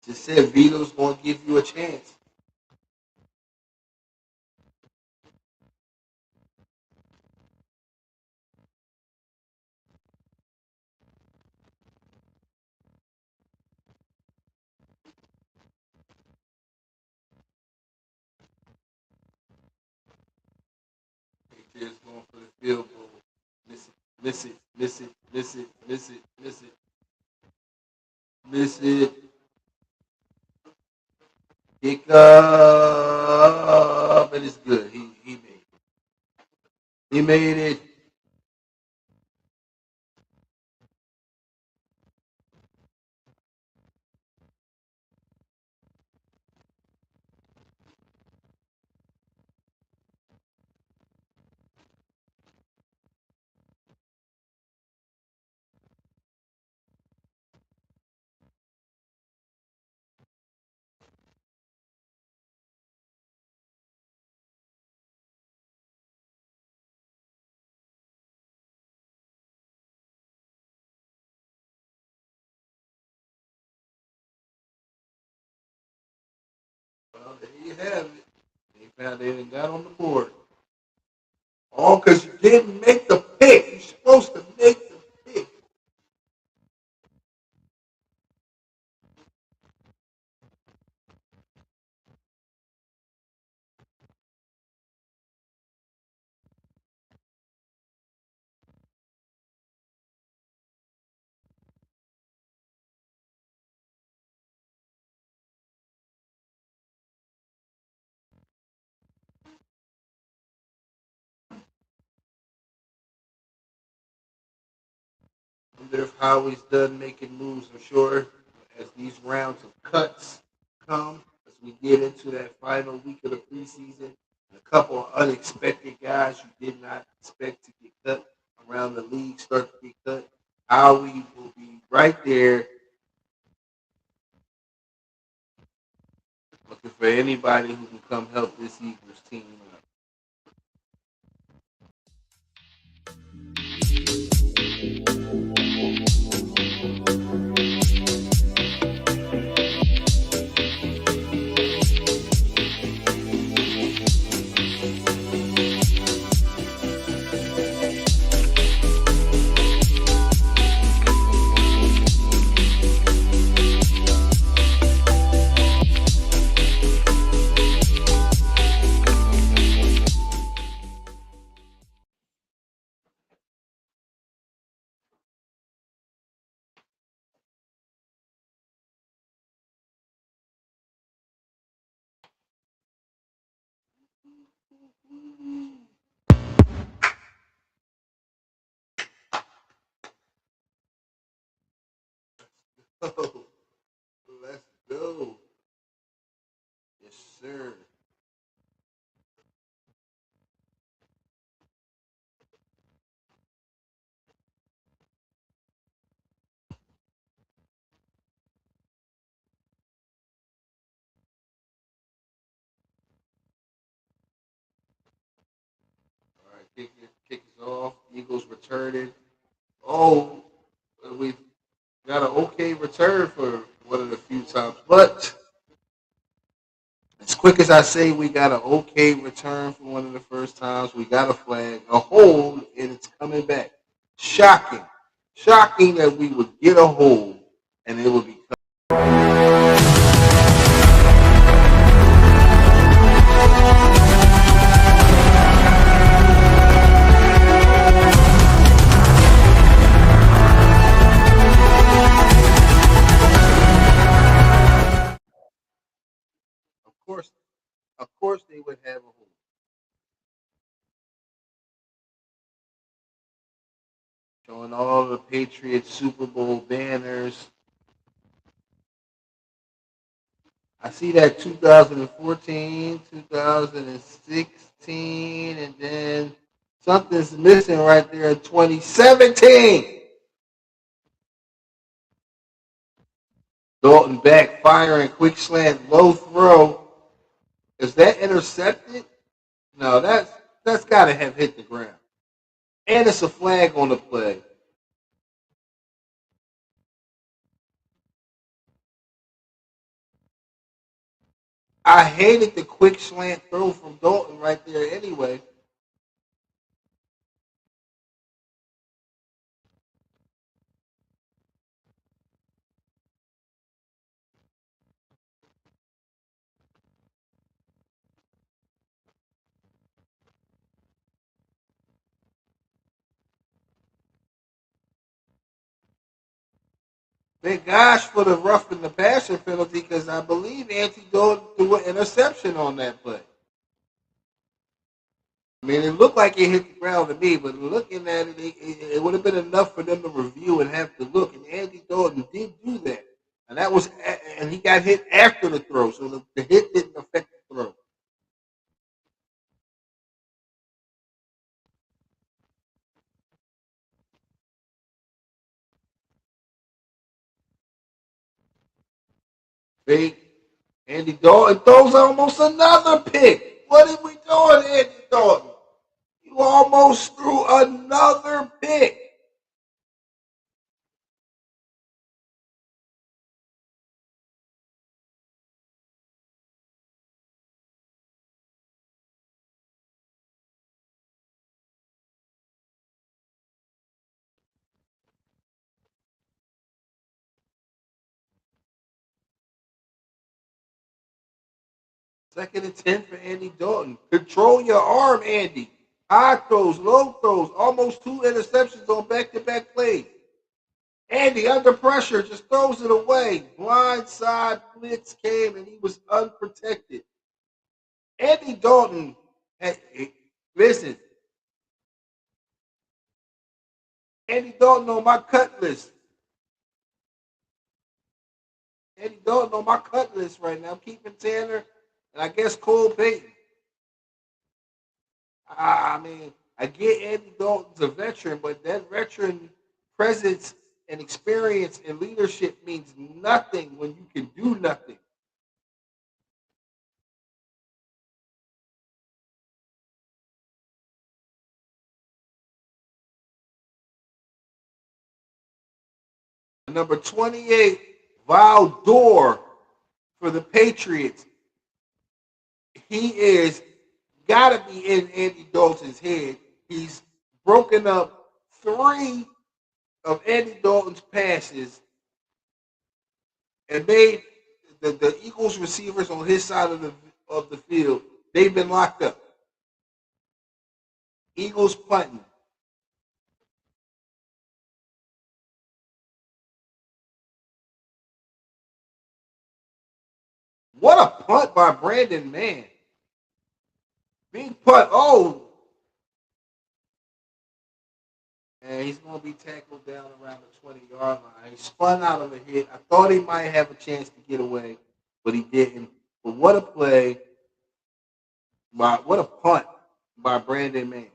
Just said Vito's going to give you a chance. Patriots going for the field goal. Miss it, miss it, miss it, miss it, miss it, miss it, miss it. Kick up, and it's good. He made it. He made it. Well, there you have it. They found it and got on the board. All because you didn't make the pick. You're supposed to make the pick. I wonder if Howie's done making moves. I'm sure as these rounds of cuts come, as we get into that final week of the preseason, and a couple of unexpected guys you did not expect to get cut around the league start to get cut. Howie will be right there looking for anybody who can come help this Eagles team out. Oh, let's go. Yes, sir. All right, kick is off. Eagles returning. Oh, we got an okay return for one of the few times. But as quick as I say we got an okay return for one of the first times, we got a flag, a hold, and it's coming back. Shocking. Shocking that we would get a hold and it would be course, of course, they would have a hole. Showing all the Patriots Super Bowl banners. I see that 2014, 2016, and then something's missing right there in 2017. Dalton back firing, quick slant, low throw. Is that intercepted? No, that's got to have hit the ground. And it's a flag on the play. I hated the quick slant throw from Dalton right there anyway. Thank gosh for the roughing the passer penalty because I believe Anthony Dalton threw an interception on that play. I mean, it looked like it hit the ground to me, but looking at it, it would have been enough for them to review and have to look. And Andy Dalton did do that, and and he got hit after the throw, so the hit didn't affect the throw. Fake. Andy Dalton throws almost another pick. What are we doing, Andy Dalton? You almost threw another pick. Second and 10 for Andy Dalton. Control your arm, Andy. High throws, low throws, almost two interceptions on back-to-back plays. Andy, under pressure, just throws it away. Blind side blitz came, and he was unprotected. Andy Dalton, hey, listen, Andy Dalton on my cut list. Andy Dalton on my cut list right now. I'm keeping Tanner, and I guess Cole Payton. I mean, I get Andy Dalton's a veteran, but that veteran presence and experience and leadership means nothing when you can do nothing. Number 28, Valdor for the Patriots. He is got to be in Andy Dalton's head. He's broken up three of Andy Dalton's passes and made the Eagles receivers on his side of the field. They've been locked up. Eagles punting. What a punt by Brandon Mann. Big punt. Oh, and he's going to be tackled down around the 20-yard line. He spun out of a hit. I thought he might have a chance to get away, but he didn't. But what a play what a punt by Brandon Mann.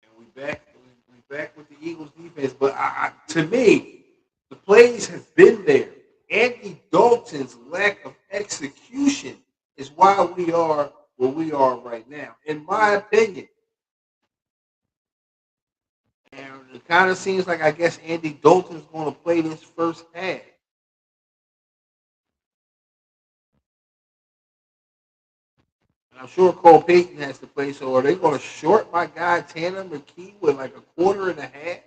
And we back with the Eagles defense. But to me, the plays have been there. Andy Dalton's lack of execution is why we are where we are right now, in my opinion. And it kind of seems like I guess Andy Dalton's going to play this first half. And I'm sure Cole Payton has to play. So are they going to short my guy Tanner McKee with like a quarter and a half?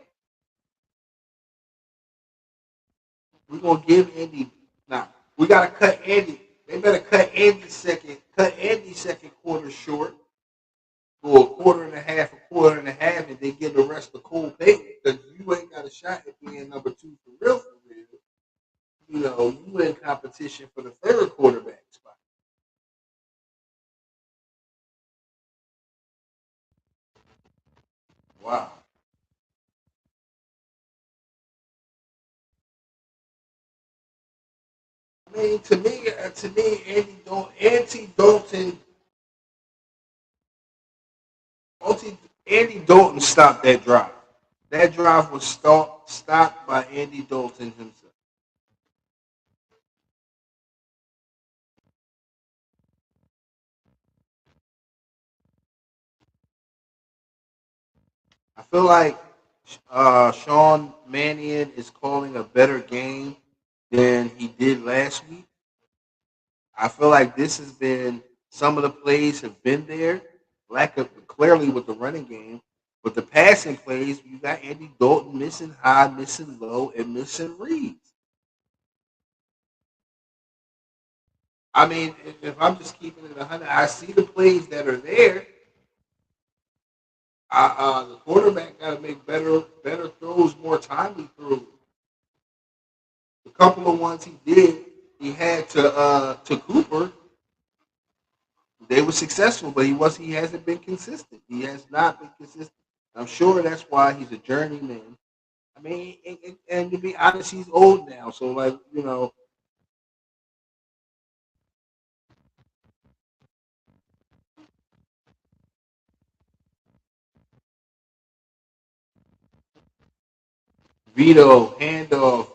We're gonna give Andy now. We gotta cut Andy. They better cut Andy second. Cut Andy second quarter short. for a quarter and a half, and they give the rest the cold paper because you ain't got a shot at being number two for real, for real. You know, you in competition for the third quarterback spot. Wow. I mean, to me, Andy Dalton stopped that drive. That drive was stopped by Andy Dalton himself. I feel like Sean Mannion is calling a better game than he did last week. I feel like this has been some of the plays have been there, lack of clearly with the running game, but the passing plays you got Andy Dalton missing high, missing low, and missing reads. I mean, if I'm just keeping it 100, I see the plays that are there. The quarterback got to make better throws, more timely throws. The couple of ones he did, he had to Cooper. They were successful, but he hasn't been consistent. He has not been consistent. I'm sure that's why he's a journeyman. I mean, and to be honest, he's old now. So like Vito handoff,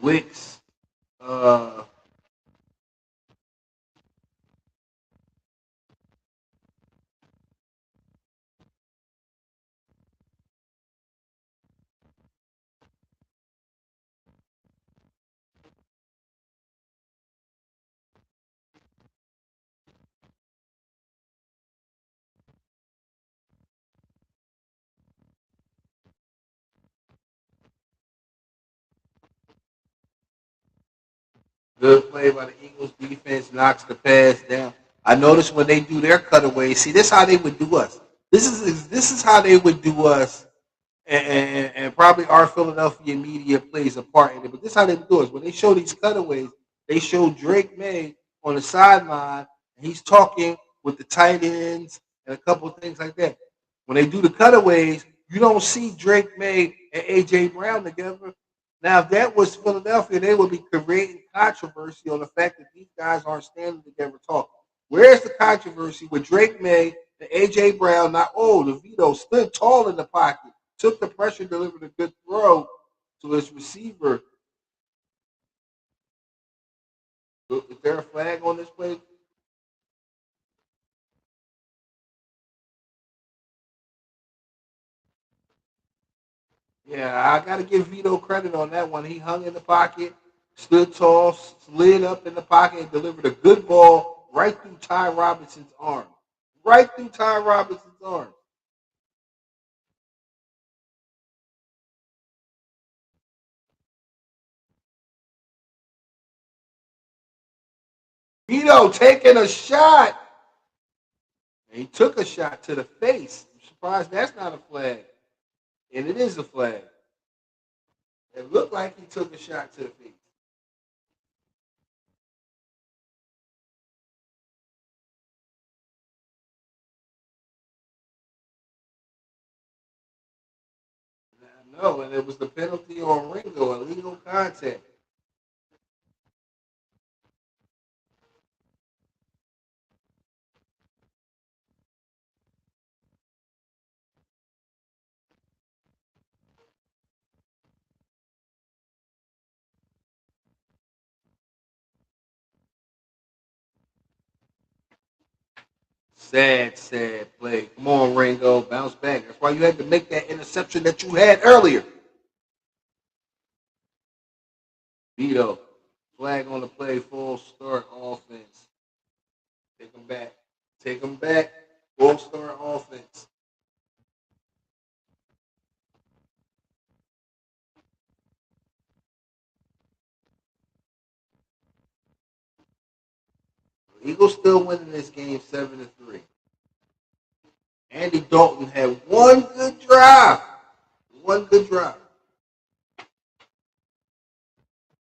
Wicks, uh, good play by the Eagles defense, knocks the pass down. I noticed when they do their cutaways. See, this is how they would do us. This is how they would do us, and probably our Philadelphia media plays a part in it. But this is how they would do us. When they show these cutaways, they show Drake May on the sideline, and he's talking with the tight ends and a couple of things like that. When they do the cutaways, you don't see Drake May and AJ Brown together. Now, if that was Philadelphia, they would be creating controversy on the fact that these guys aren't standing together talking. Where's the controversy with Drake May and AJ Brown? Not DeVito stood tall in the pocket, took the pressure, delivered a good throw to his receiver. Is there a flag on this play? Yeah, I got to give Vito credit on that one. He hung in the pocket, stood tall, slid up in the pocket, and delivered a good ball right through Ty Robinson's arm. Right through Ty Robinson's arm. Vito taking a shot. And he took a shot to the face. I'm surprised that's not a flag. And it is a flag. It looked like he took a shot to the face. No, and it was the penalty on Ringo, illegal contact. Sad, sad play. Come on, Ringo, bounce back. That's why you had to make that interception that you had earlier. Vito, flag on the play, full start offense. Take them back. Take them back. Full start offense. Eagles still winning this game 7-3. Andy Dalton had one good drive. One good drive.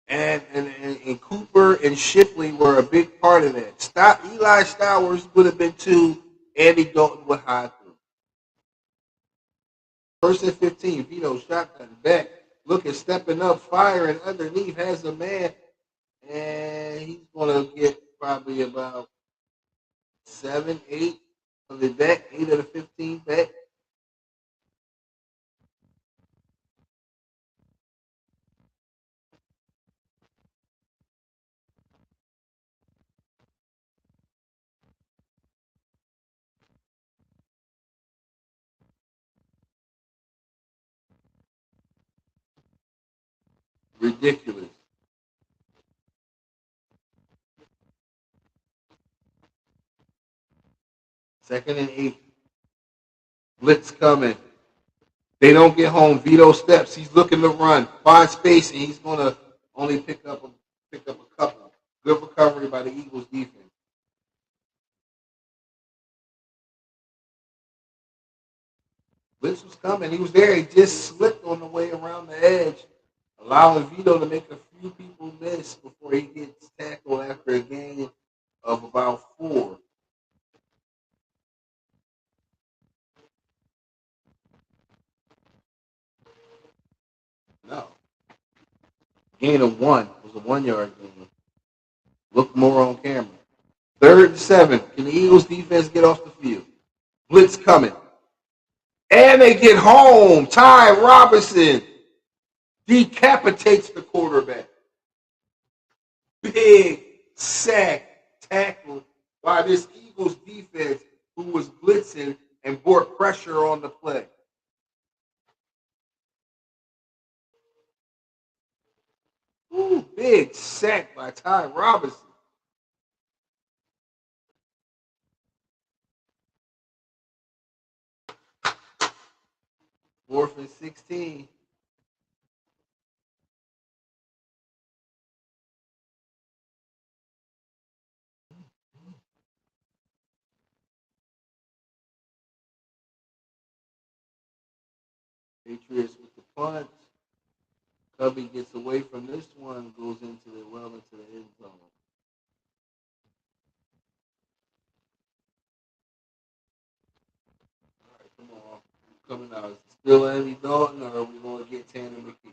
And Cooper and Shipley were a big part of that. Eli Stowers would have been two. Andy Dalton would hide through. First and 15, Vito shotgun back, looking, stepping up, firing underneath, has a man, and he's going to get probably about 7, 8 of the back, 8 of the 15 back. Ridiculous. Second and 8. Blitz coming. They don't get home. Vito steps. He's looking to run. Find space, and he's going to only pick up a couple. Good recovery by the Eagles defense. Blitz was coming. He was there. He just slipped on the way around the edge, allowing Vito to make a few people miss before he gets tackled after a gain of about 4. No. Gain of 1. It was a 1-yard gain. Look more on camera. 3rd and 7. Can the Eagles defense get off the field? Blitz coming. And they get home. Ty Robinson decapitates the quarterback. Big sack tackle by this Eagles defense who was blitzing and brought pressure on the play. Ooh, big sack by Ty Robinson. 4th and 16. Patriots with the punt. Cubby gets away from this one, goes into the end zone. All right, come on. Coming out. Is it still Andy Dalton, or are we going to get Tanner McKee?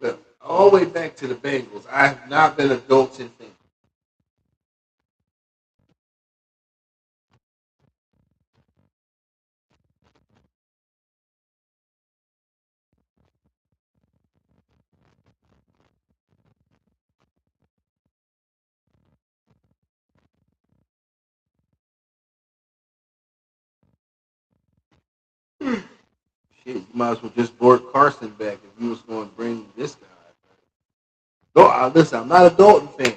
Look, all the way back to the Bengals. I have not been a Dalton fan. Shit, you might as well just brought Carson back if you was going to bring this guy. No, listen, I'm not a Dalton fan.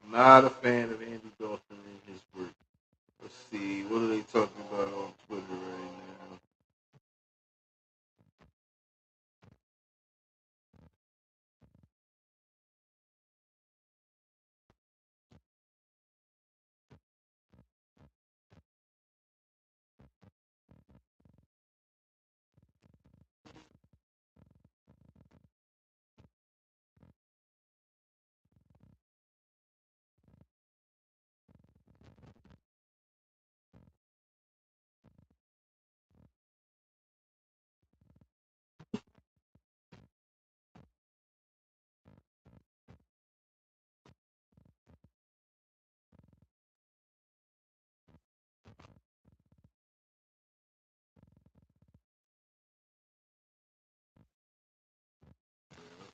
I'm not a fan of Andy Dalton and his work. Let's see, what are they talking about on Twitter right now?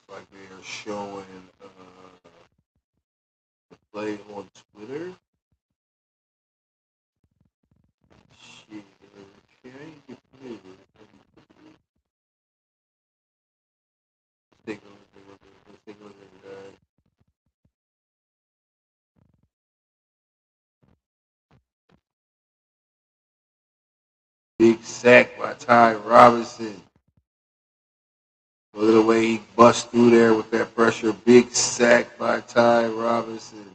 Looks like they are showing the play on Twitter. Shit, okay, you play it. Let's take a look at it. Let's take a look at it. sack by Ty Robinson. Look at the way he busts through there with that pressure. Big sack by Ty Robinson.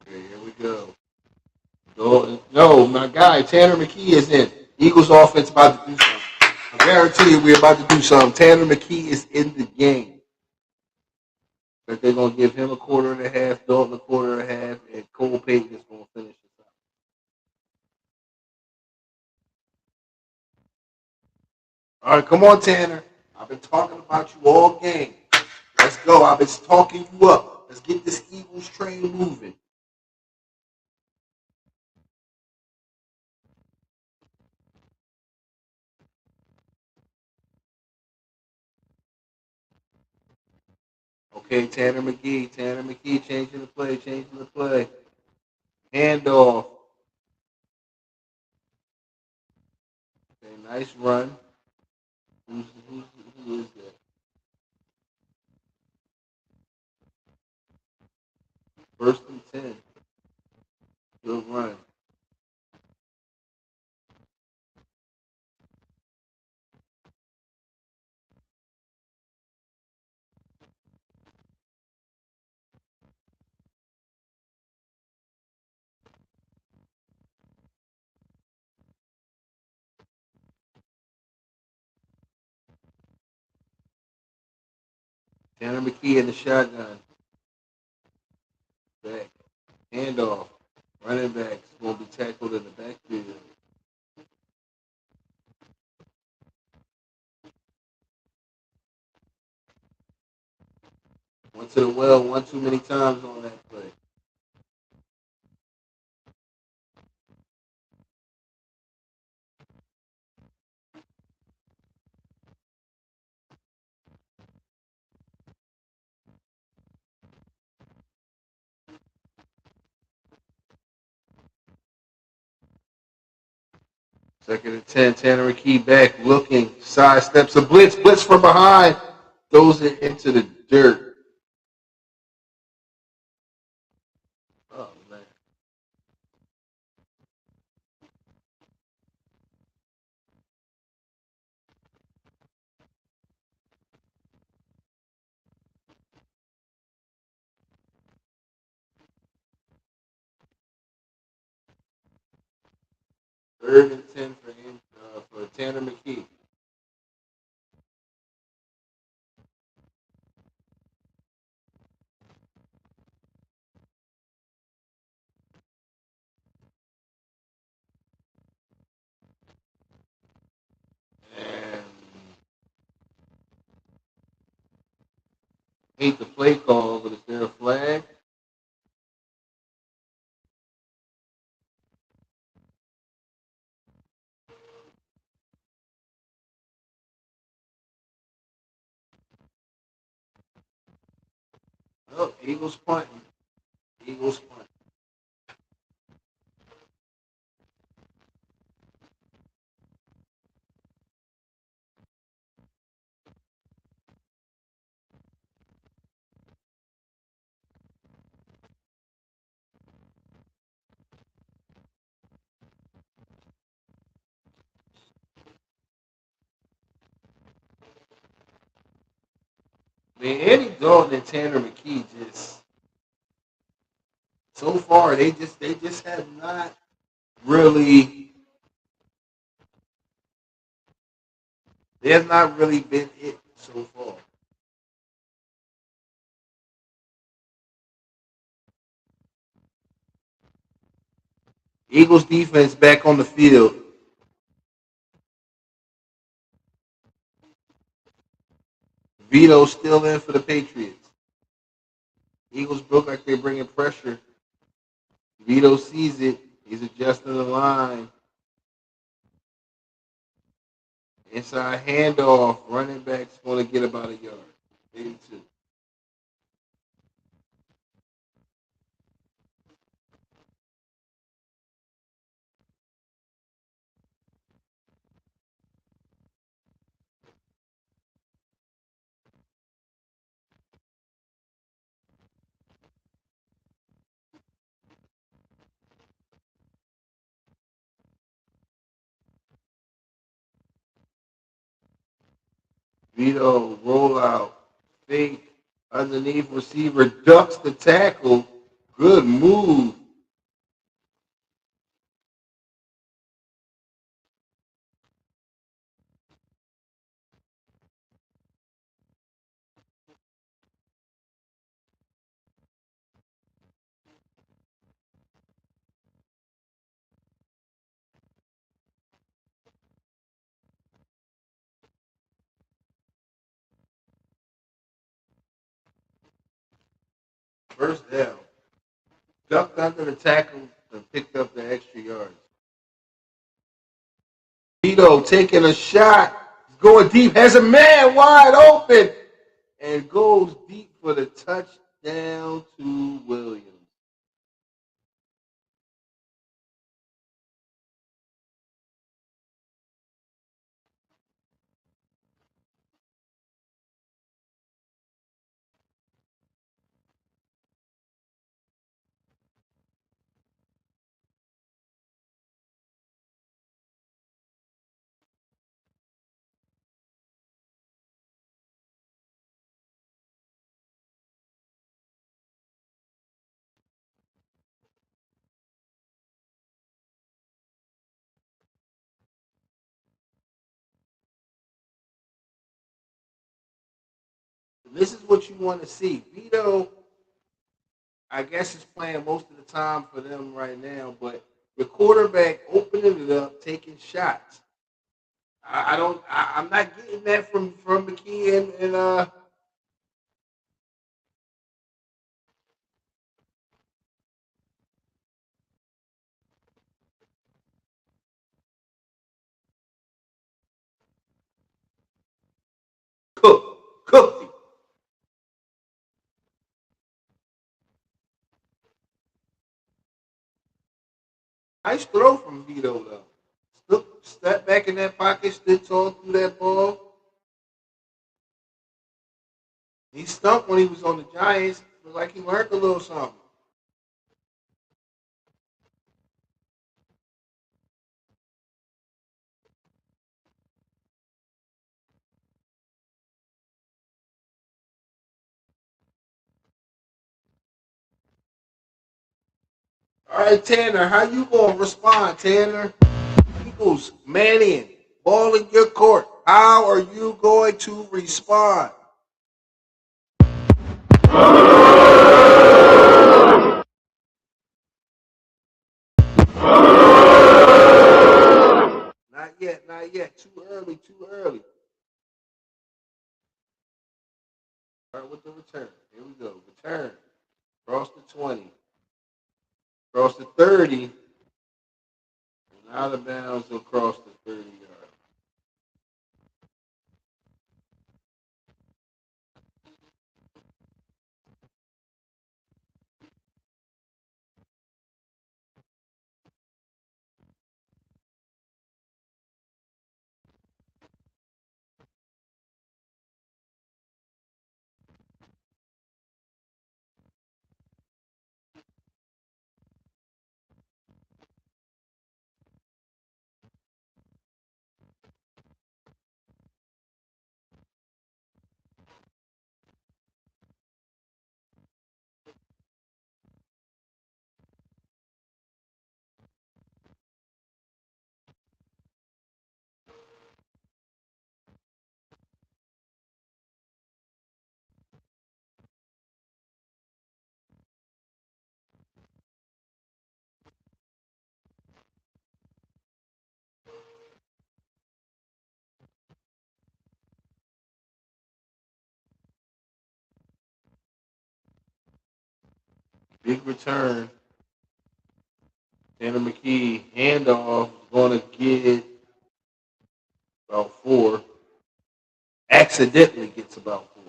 Okay, here we go. No, my guy, Tanner McKee is in. Eagles offense about to do something. I guarantee you we're about to do something. Tanner McKee is in the game. But they're going to give him a quarter and a half, Dalton a quarter and a half, and Cole Payton is going to finish it up. All right, come on, Tanner. I've been talking about you all game. Let's go. I've been talking you up. Let's get this Eagles train moving. Okay, Tanner McGee changing the play. Handoff. Okay, nice run. Who is that? First and 10. Good run. Tanner McKee in the shotgun. Back. Handoff. Running backs going to be tackled in the backfield. Went to the well one too many times on that play. Second and 10. Tanner McKee back looking. Sidesteps a blitz. Blitz from behind. Throws it into the dirt. Oh, man. Third and 10 for Tanner McKee. And hate the play call, but is there a flag? Oh, Eagles punting. Eagles punting. Man, Andy Dalton and Tanner McKee just so far they just have not really they have not really been it so far. Eagles defense back on the field. Vito still in for the Patriots. Eagles look like they're bringing pressure. Vito sees it. He's adjusting the line. Inside handoff. Running back's going to get about a yard. 82. Vito roll out, fake underneath receiver, ducks the tackle. Good move. First down. Ducked under the tackle and picked up the extra yards. Vito taking a shot, going deep, has a man wide open, and goes deep for the touchdown to Williams. This is what you want to see. Vito, I guess, is playing most of the time for them right now, but the quarterback opening it up, taking shots. I don't. I'm not getting that from McKee and Cooked him. Nice throw from Vito though. Step back in that pocket, stood tall through that ball. He stunk when he was on the Giants. Looked like he learned a little something. All right, Tanner, how you gonna respond, Tanner? Eagles, man in, ball in your court. How are you going to respond? Not yet, not yet. Too early, too early. All right, with the return. Here we go. Return. Cross the 20. Cross the 30. And out of bounds across the 30 yard. Big return. Tanner McKee, handoff, going to get about 4. Accidentally gets about 4.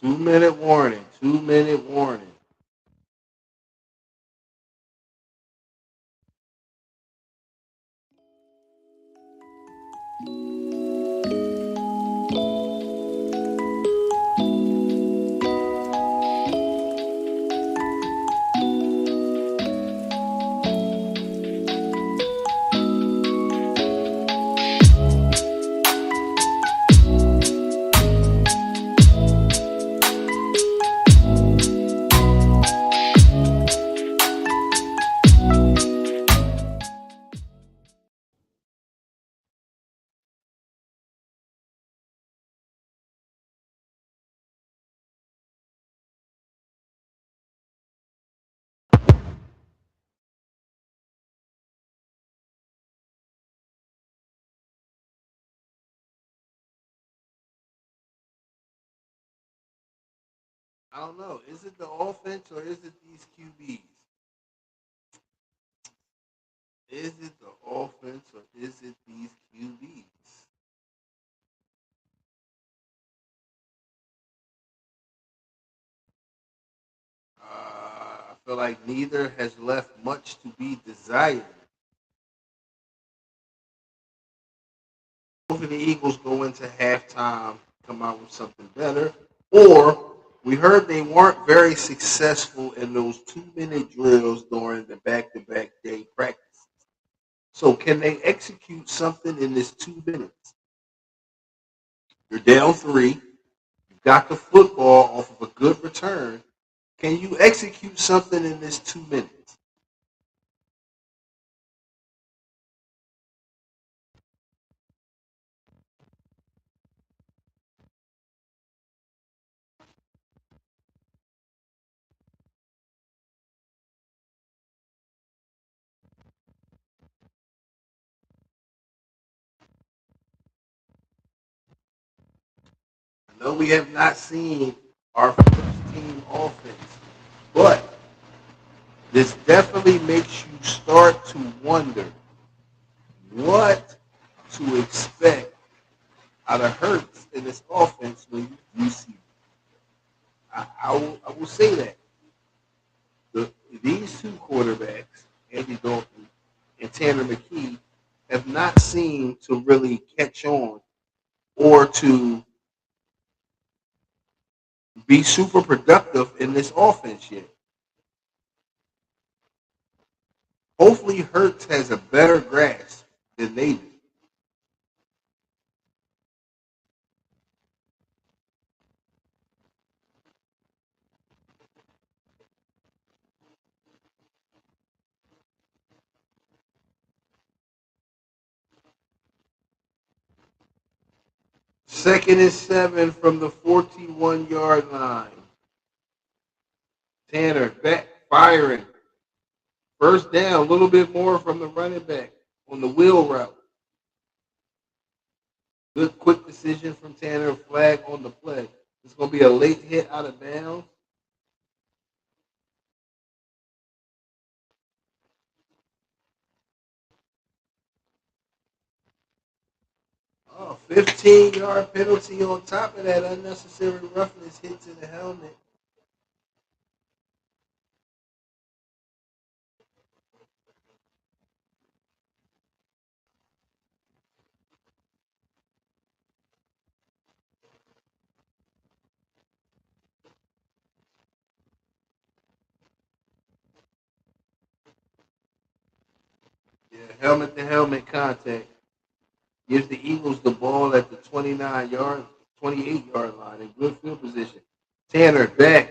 2 minute warning. 2 minute warning. I don't know. Is it the offense or is it these QBs? Is it the offense or is it these QBs? I feel like neither has left much to be desired. Hopefully, the Eagles go into halftime, come out with something better. Or we heard they weren't very successful in those 2 minute drills during the back to back day practice. So, can they execute something in this 2 minutes? You're down three, you got the football off of a good return. Can you execute something in this 2 minutes? I know we have not seen our first team offense, but this definitely makes you start to wonder what to expect out of Hurts in this offense when you do see it. I will say that the, these two quarterbacks, Andy Dalton and Tanner McKee, have not seemed to really catch on or to be super productive in this offense yet. Hopefully, Hurts has a better grasp than they do. Second and 7 from the 41-yard line. Tanner back firing. First down, a little bit more from the running back on the wheel route. Good quick decision from Tanner. Flag on the play. It's going to be a late hit out of bounds. Oh, 15-yard penalty on top of that unnecessary roughness hit to the helmet. Yeah, helmet to helmet contact. Gives the Eagles the ball at the 29-yard, 28-yard line in good field position. Tanner back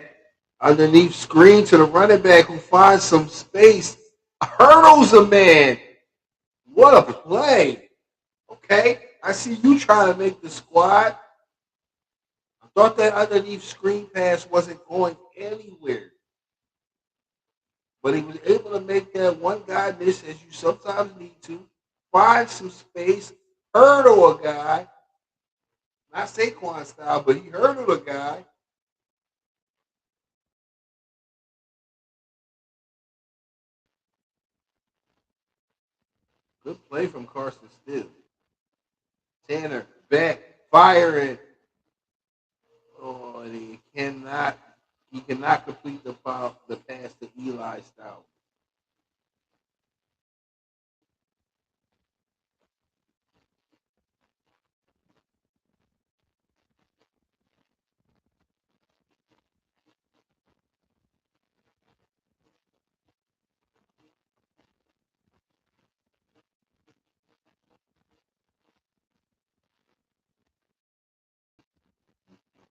underneath screen to the running back who finds some space. Hurdles a man. What a play. Okay. I see you trying to make the squad. I thought that underneath screen pass wasn't going anywhere. But he was able to make that one guy miss as you sometimes need to. Find some space. Hurdle a guy. Not Saquon style, but he hurdled a guy. Good play from Carson Steele. Tanner back, firing. Oh, and he cannot he cannot complete the pass to Eli Stout.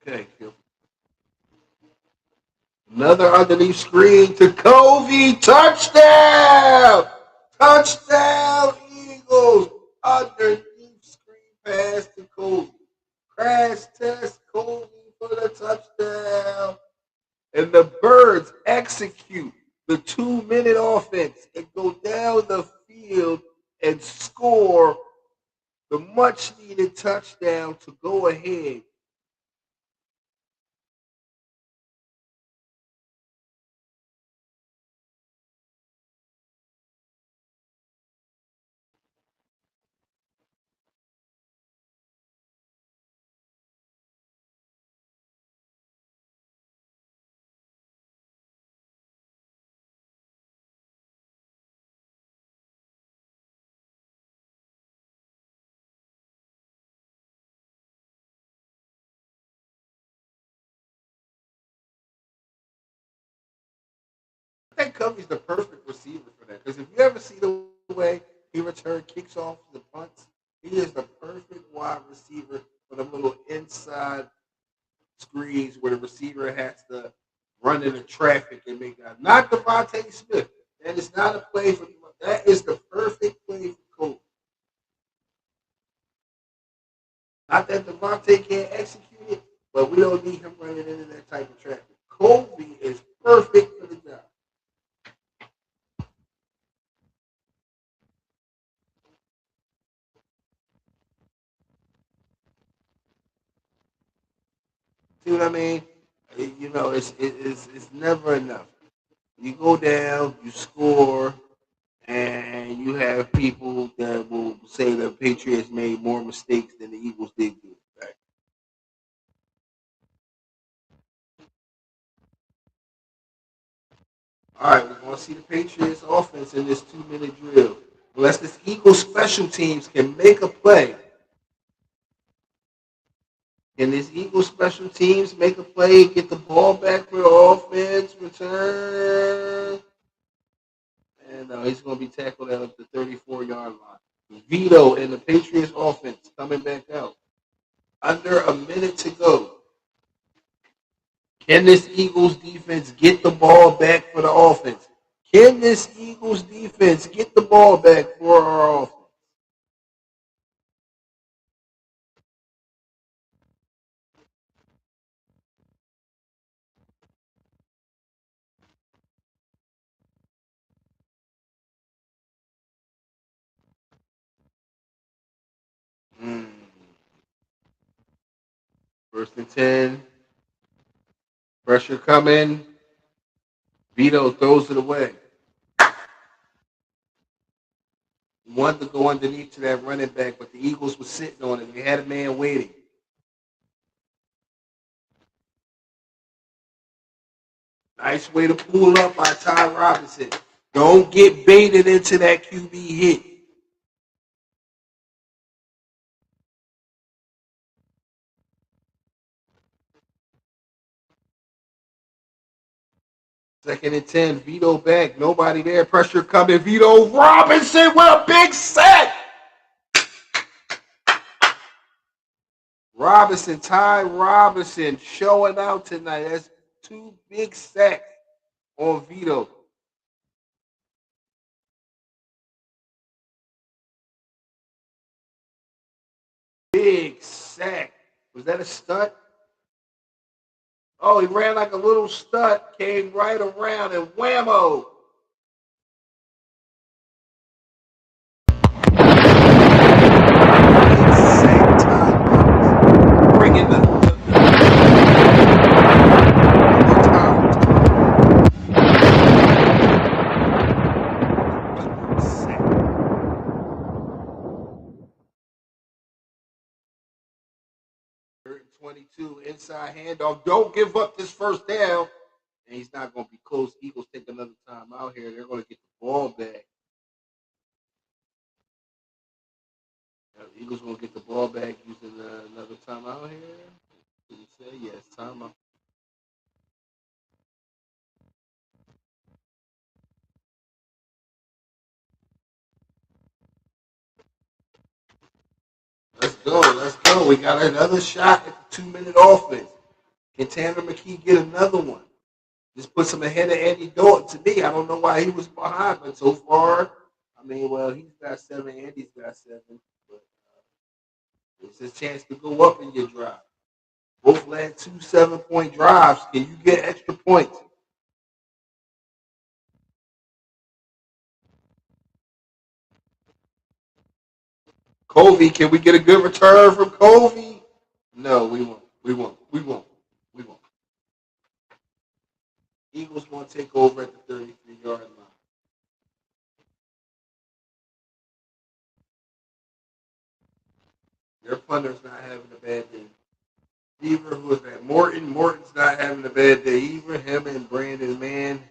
Okay, Q. Another underneath screen to Covey. Touchdown! Touchdown, Eagles! Underneath screen pass to Covey. Crash test Covey for the touchdown. And the Birds execute the 2-minute offense and go down the field and score the much needed touchdown to go ahead. I think Covey's the perfect receiver for that. Because if you ever see the way he returned kicks off the punts, he is the perfect wide receiver for the little inside screens where the receiver has to run into traffic and make that. Not Devontae Smith. That is not a play for that is the perfect play for Kobe. Not that Devontae can't execute it, but we don't need him running into that type of traffic. Kobe is perfect for the job. See what I mean? It's never enough. You go down, you score, and you have people that will say the Patriots made more mistakes than the Eagles did. Right? All right, we're going to see the Patriots offense in this 2-minute drill. Unless this Eagles special teams can make a play, can this Eagles special teams make a play, get the ball back for the offense, return? And he's going to be tackled at the 34-yard line. Vito and the Patriots offense coming back out. Under a minute to go. Can this Eagles defense get the ball back for the offense? Can this Eagles defense get the ball back for our offense? Mm. First and 10. Pressure coming. Vito throws it away. He wanted to go underneath to that running back, but the Eagles were sitting on it. They had a man waiting. Nice way to pull up by Ty Robinson. Don't get baited into that QB hit. Second and 10, Vito back. Nobody there. Pressure coming. Vito Robinson with a big sack. Ty Robinson showing out tonight. That's 2 big sacks on Vito. Big sack. Was that a stunt? Oh, he ran like a little stunt, came right around and whammo. Same time. Bringing 22, inside handoff. Don't give up this first down. And he's not going to be close. Eagles take another time out here. They're going to get the ball back. Eagles going to get the ball back using another timeout here. Did he say? Yes, timeout. Let's go. Let's go. We got another shot at the 2-minute offense. Can Tanner McKee get another one? This puts him ahead of Andy Dalton to me. I don't know why he was behind, but so far, I mean, well, he's got 7, Andy's got 7. But it's his chance to go up in your drive. Both led 2 7-point drives. Can you get extra points? Covey, can we get a good return from Covey? No, we won't. We won't. We won't. We won't. Eagles going to take over at the 33-yard line. Their punter's not having a bad day. Either who is that? Morton. Morton's not having a bad day either. Him and Brandon Mann.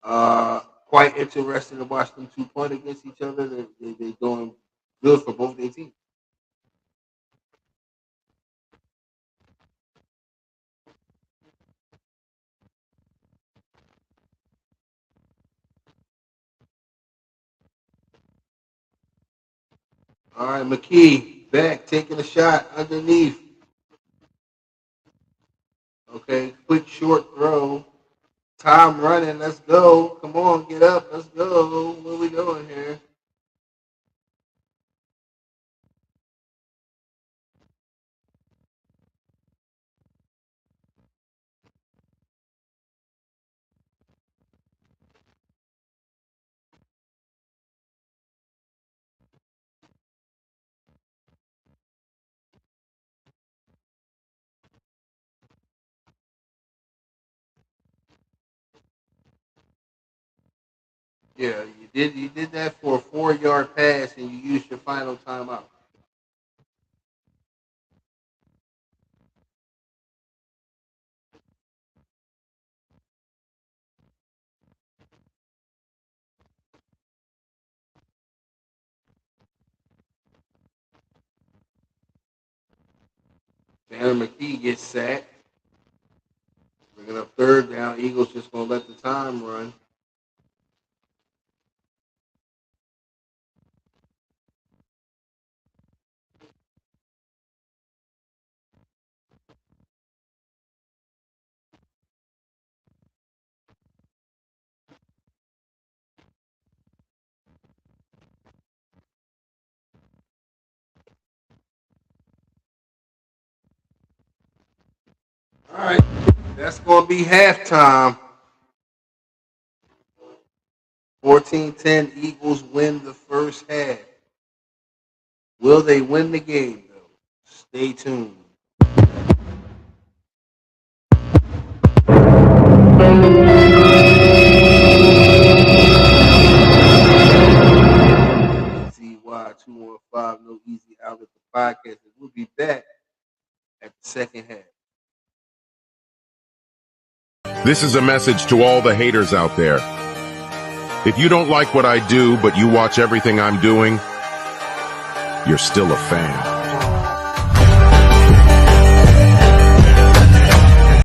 Quite interesting to watch them two punt against each other. They're doing good for both their teams. All right, McKee back taking a shot underneath. Okay, quick short throw. Time running. Let's go. Come on, get up. Let's go. What are we doing here? Yeah, you did that for a 4-yard pass and you used your final timeout. Tanner McKee gets sacked. Bringing up third down. Eagles just gonna let the time run. All right, that's gonna be halftime. 14-10 Eagles win the first half. Will they win the game though? Stay tuned. EZY215 No Easy Outlet the podcast. We'll be back at the second half. This is a message to all the haters out there. If you don't like what I do, but you watch everything I'm doing, you're still a fan.